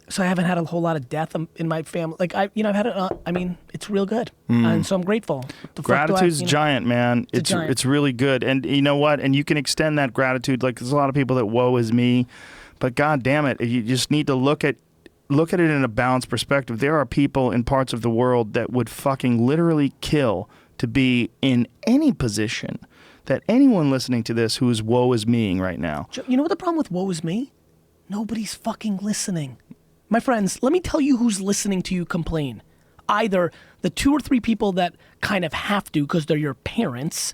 so I haven't had a whole lot of death in my family. Like I've had it. I mean, it's real good, and so I'm grateful. What the fuck do I- Gratitude's you know, giant, man. It's giant. It's really good. And you know what? And you can extend that gratitude. Like there's a lot of people that woe is me, but god damn it, you just need to look at it in a balanced perspective. There are people in parts of the world that would fucking literally kill to be in any position that anyone listening to this who is woe is meing right now. You know what the problem with woe is me? Nobody's fucking listening. My friends, let me tell you who's listening to you complain. Either the 2 or 3 people that kind of have to because they're your parents,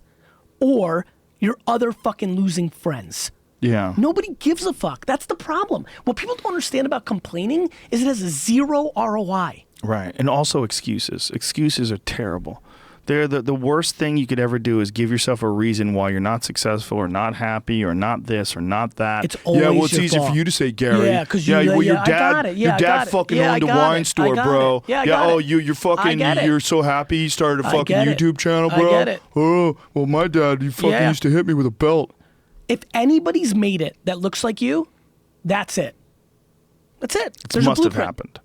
or your other fucking losing friends. Yeah. Nobody gives a fuck. That's the problem. What people don't understand about complaining is it has a 0 ROI. Right. And also excuses. Excuses are terrible. They're the worst thing you could ever do is give yourself a reason why you're not successful or not happy or not this or not that. It's always yeah, well, it's your easy fault. for you to say, Gary. Yeah, 'cause you- well, your yeah, I dad, got it. Yeah, your I dad got it. fucking Yeah, I owned a got wine it. I store, got bro. it. Yeah, I got oh, it. you're fucking, get it. you're so happy you started a I fucking get it. YouTube channel, I bro. get it. Oh, well, my dad, he fucking Yeah. used to hit me with a belt. If anybody's made it that looks like you, that's it. That's it. It must have happened.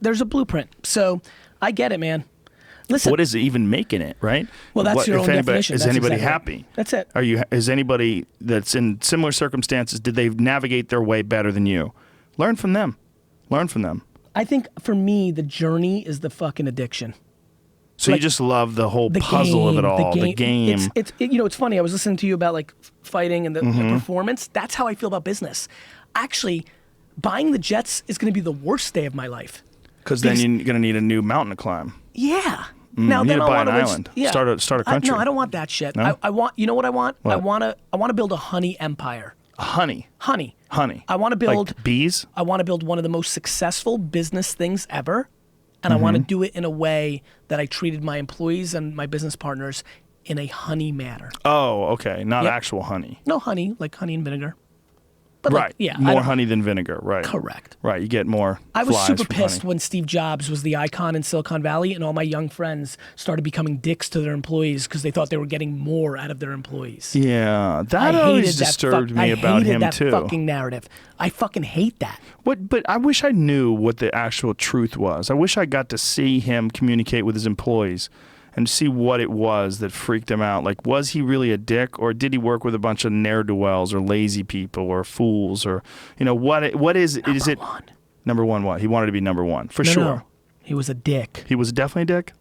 There's a blueprint. So I get it, man. Listen. What is it even making it, right? Well, that's your if own anybody, definition. Is That's anybody exactly happy? right. That's it. Is anybody that's in similar circumstances, did they navigate their way better than you? Learn from them. Learn from them. I think for me, the journey is the fucking addiction. So Like, you just love the whole The puzzle game, of it all, the game. It's funny. I was listening to you about like fighting and the Mm-hmm. performance. That's how I feel about business. Actually, buying the jets is going to be the worst day of my life. Because then you're going to need a new mountain to climb. Yeah. You Now need then to I buy an want to island. Start a country. No, I don't want that shit. No? I want. You know what I want? I What? want to build a honey empire. Honey. Honey. Honey. I want to build. Like bees? I want to build one of the most successful business things ever, and I want Mm-hmm. to do it in a way that I treated my employees and my business partners in a honey manner. Oh, okay. Not Yep. actual honey. No honey, like honey and vinegar. But Right. like, yeah, I More don't- honey than vinegar. Right. Correct. Right. You get more I was flies super from pissed honey. when Steve Jobs was the icon in Silicon Valley, and all my young friends started becoming dicks to their employees because they thought they were getting more out of their employees. Yeah. That I always hated that disturbed me I about hated him, that too. fucking narrative. I fucking hate that. But I wish I knew what the actual truth was. I wish I got to see him communicate with his employees and see what it was that freaked him out. Like, was he really a dick, or did he work with a bunch of ne'er-do-wells or lazy people or fools, or what is it? Is it One. number one? What he wanted to be number one for No, sure. no. He was a dick. He was definitely a dick.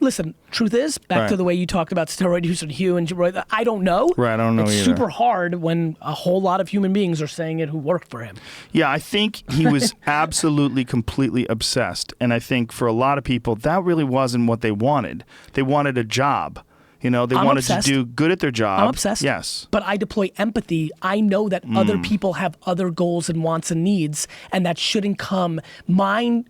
Listen, truth is, back to Right. the way you talked about steroid use and Hugh and Roy, I don't know. Right, I don't know It's either. super hard when a whole lot of human beings are saying it who worked for him. Yeah, I think he was absolutely, completely obsessed. And I think for a lot of people, that really wasn't what they wanted. They wanted a job. You know, they I'm wanted obsessed. to do good at their job. I'm obsessed. Yes. But I deploy empathy. I know that other people have other goals and wants and needs, and that shouldn't come mine,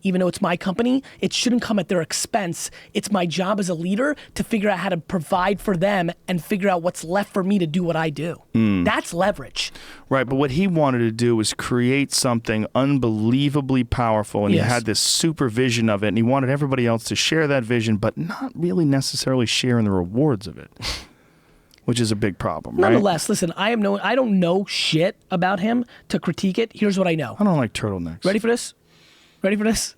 even though it's my company, it shouldn't come at their expense. It's my job as a leader to figure out how to provide for them and figure out what's left for me to do what I do. That's leverage. Right, but what he wanted to do was create something unbelievably powerful, and Yes. he had this super vision of it, and he wanted everybody else to share that vision, but not really necessarily share in the rewards of it, which is a big problem, right? Nonetheless, listen, I don't know shit about him to critique it. Here's what I know. I don't like turtlenecks. Ready for this? Ready for this?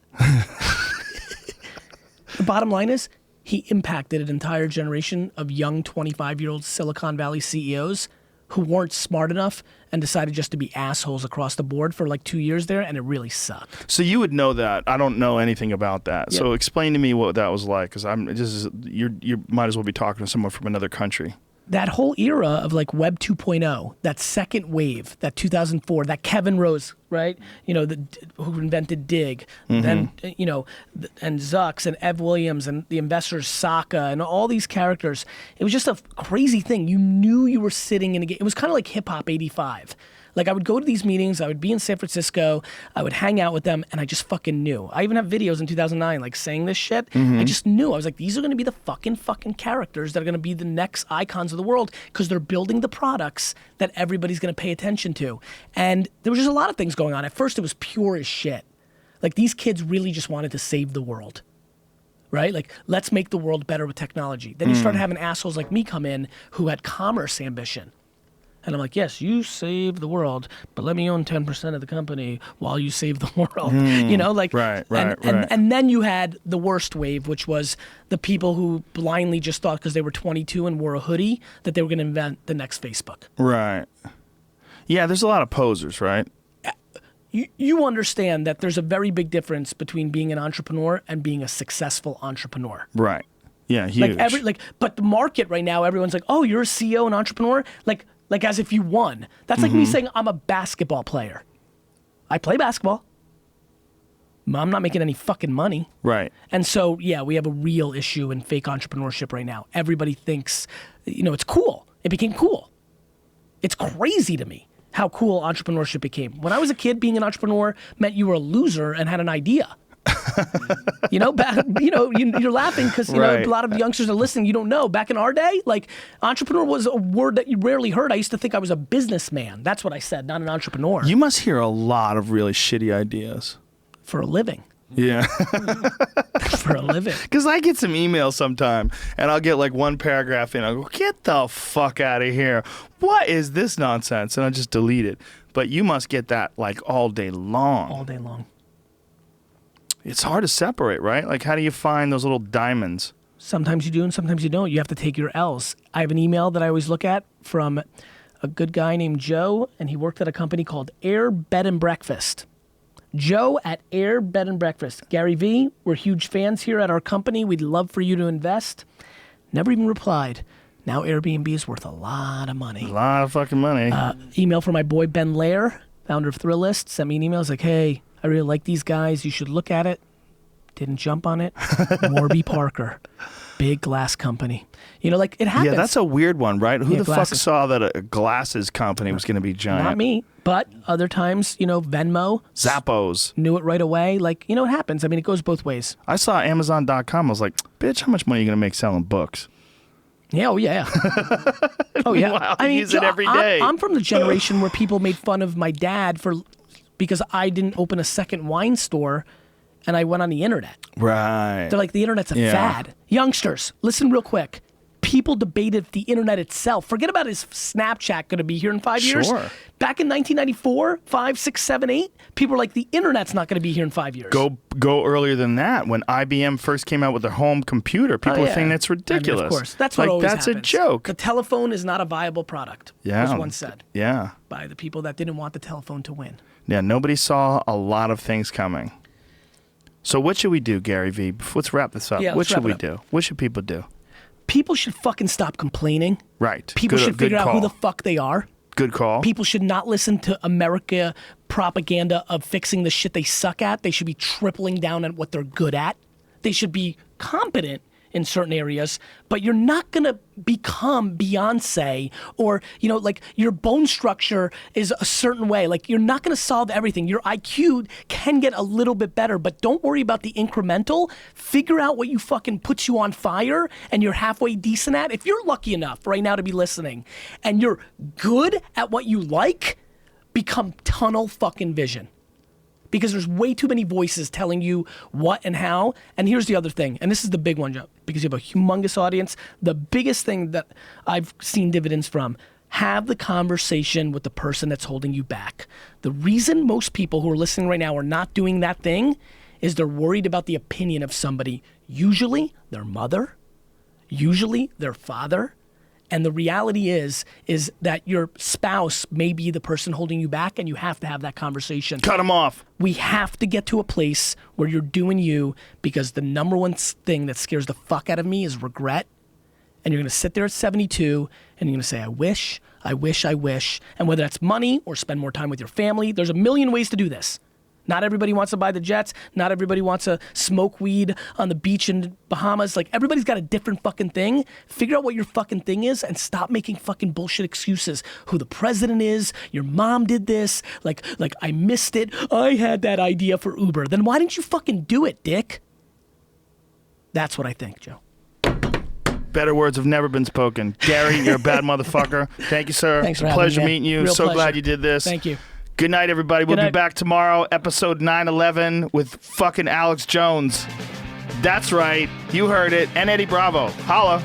The bottom line is, he impacted an entire generation of young 25-year-old Silicon Valley CEOs who weren't smart enough and decided just to be assholes across the board for like 2 years there, and it really sucked. So you would know that. I don't know anything about that. Yeah. So explain to me what that was like, because you might as well be talking to someone from another country. That whole era of like Web 2.0, that second wave, that 2004, that Kevin Rose, right? You know, who invented Dig, then, you know, and Zucks and Ev Williams and the investors Saka and all these characters. It was just a crazy thing. You knew you were sitting in a game. It was kind of like Hip Hop 85. Like I would go to these meetings, I would be in San Francisco, I would hang out with them, and I just fucking knew. I even have videos in 2009 like saying this shit. I just knew. I was like, these are gonna be the fucking characters that are gonna be the next icons of the world because they're building the products that everybody's gonna pay attention to. And there was just a lot of things going on. At first it was pure as shit. Like these kids really just wanted to save the world. Right? Like, let's make the world better with technology. Then you started having assholes like me come in who had commerce ambition. And I'm like, yes, you save the world, but let me own 10% of the company while you save the world. You know, like, Right. And then you had the worst wave, which was the people who blindly just thought because they were 22 and wore a hoodie that they were going to invent the next Facebook. Right. Yeah, there's a lot of posers, right? You understand that there's a very big difference between being an entrepreneur and being a successful entrepreneur. Right. Yeah, huge. But the market right now, everyone's like, oh, you're a CEO and entrepreneur? Like as if you won. That's like me saying I'm a basketball player. I play basketball. I'm not making any fucking money. Right. And so, yeah, we have a real issue in fake entrepreneurship right now. Everybody thinks, you know, it's cool. It became cool. It's crazy to me how cool entrepreneurship became. When I was a kid, being an entrepreneur meant you were a loser and had an idea. You know, you're laughing because you know a lot of youngsters are listening. You don't know. Back in our day, like entrepreneur was a word that you rarely heard. I used to think I was a businessman. That's what I said, not an entrepreneur. You must hear a lot of really shitty ideas. For a living. Yeah. For a living. Because I get some emails sometime, and I'll get like one paragraph in. I'll go, get the fuck out of here. What is this nonsense? And I'll just delete it. But you must get that like all day long. All day long. It's hard to separate, right? Like, how do you find those little diamonds? Sometimes you do and sometimes you don't. You have to take your L's. I have an email that I always look at from a good guy named Joe, and he worked at a company called Air Bed and Breakfast. Joe at Air Bed and Breakfast. Gary V, we're huge fans here at our company. We'd love for you to invest. Never even replied. Now Airbnb is worth a lot of money. A lot of fucking money. Email from my boy Ben Lair, founder of Thrillist, sent me an email. He's like, hey, I really like these guys. You should look at it. Didn't jump on it. Warby Parker, big glass company. You know, like it happens. Yeah, that's a weird one, right? Who the glasses. fuck saw that a glasses company was going to be giant? Not me, but other times, you know, Venmo. Zappos. Knew it right away. Like, you know, it happens. I mean, it goes both ways. I saw Amazon.com. I was like, bitch, how much money are you going to make selling books? Yeah, oh yeah. Oh yeah. Wow, I use it every day. I'm from the generation where people made fun of my dad because I didn't open a second wine store and I went on the internet. Right. They're like, the internet's a fad. Youngsters, listen real quick. People debated if the internet itself, forget about is Snapchat going to be here in 5 years? Sure. Back in 1994, 5, 6, 7, 8, people were like, the internet's not going to be here in 5 years. Go earlier than that. When IBM first came out with their home computer, people were thinking that's ridiculous. I mean, of course. That's what like, always that's happens. a joke. The telephone is not a viable product, was once said Yeah. by the people that didn't want the telephone to win. Yeah, nobody saw a lot of things coming. So what should we do, Gary V? Let's wrap this up. Yeah, what let's should wrap we it up. do? What should people do? People should fucking stop complaining. Right. People should figure out who the fuck they are. Good call. People should not listen to America propaganda of fixing the shit they suck at. They should be tripling down on what they're good at. They should be competent in certain areas, but you're not going to become Beyonce or, you know, like your bone structure is a certain way. Like you're not going to solve everything. Your IQ can get a little bit better, but don't worry about the incremental. Figure out what you fucking puts you on fire and you're halfway decent at. If you're lucky enough right now to be listening and you're good at what you like, become tunnel fucking vision. Because there's way too many voices telling you what and how. And here's the other thing, and this is the big one, Joe, because you have a humongous audience. The biggest thing that I've seen dividends from, have the conversation with the person that's holding you back. The reason most people who are listening right now are not doing that thing is they're worried about the opinion of somebody, usually their mother, usually their father. And the reality is that your spouse may be the person holding you back, and you have to have that conversation. Cut them off. We have to get to a place where you're doing you, because the number one thing that scares the fuck out of me is regret. And you're going to sit there at 72 and you're going to say, I wish, I wish, I wish. And whether that's money or spend more time with your family, there's a million ways to do this. Not everybody wants to buy the jets. Not everybody wants to smoke weed on the beach in Bahamas. Like, everybody's got a different fucking thing. Figure out what your fucking thing is and stop making fucking bullshit excuses. Who the president is, your mom did this, like I missed it. I had that idea for Uber. Then why didn't you fucking do it, dick? That's what I think, Joe. Better words have never been spoken. Gary, you're a bad motherfucker. Thank you, sir. Thanks for having Pleasure me, man. meeting you. Real So pleasure. glad you did this. Thank you. Good night, everybody. We'll Good be night. back tomorrow, episode 911 with fucking Alex Jones. That's right. You heard it. And Eddie Bravo. Holla.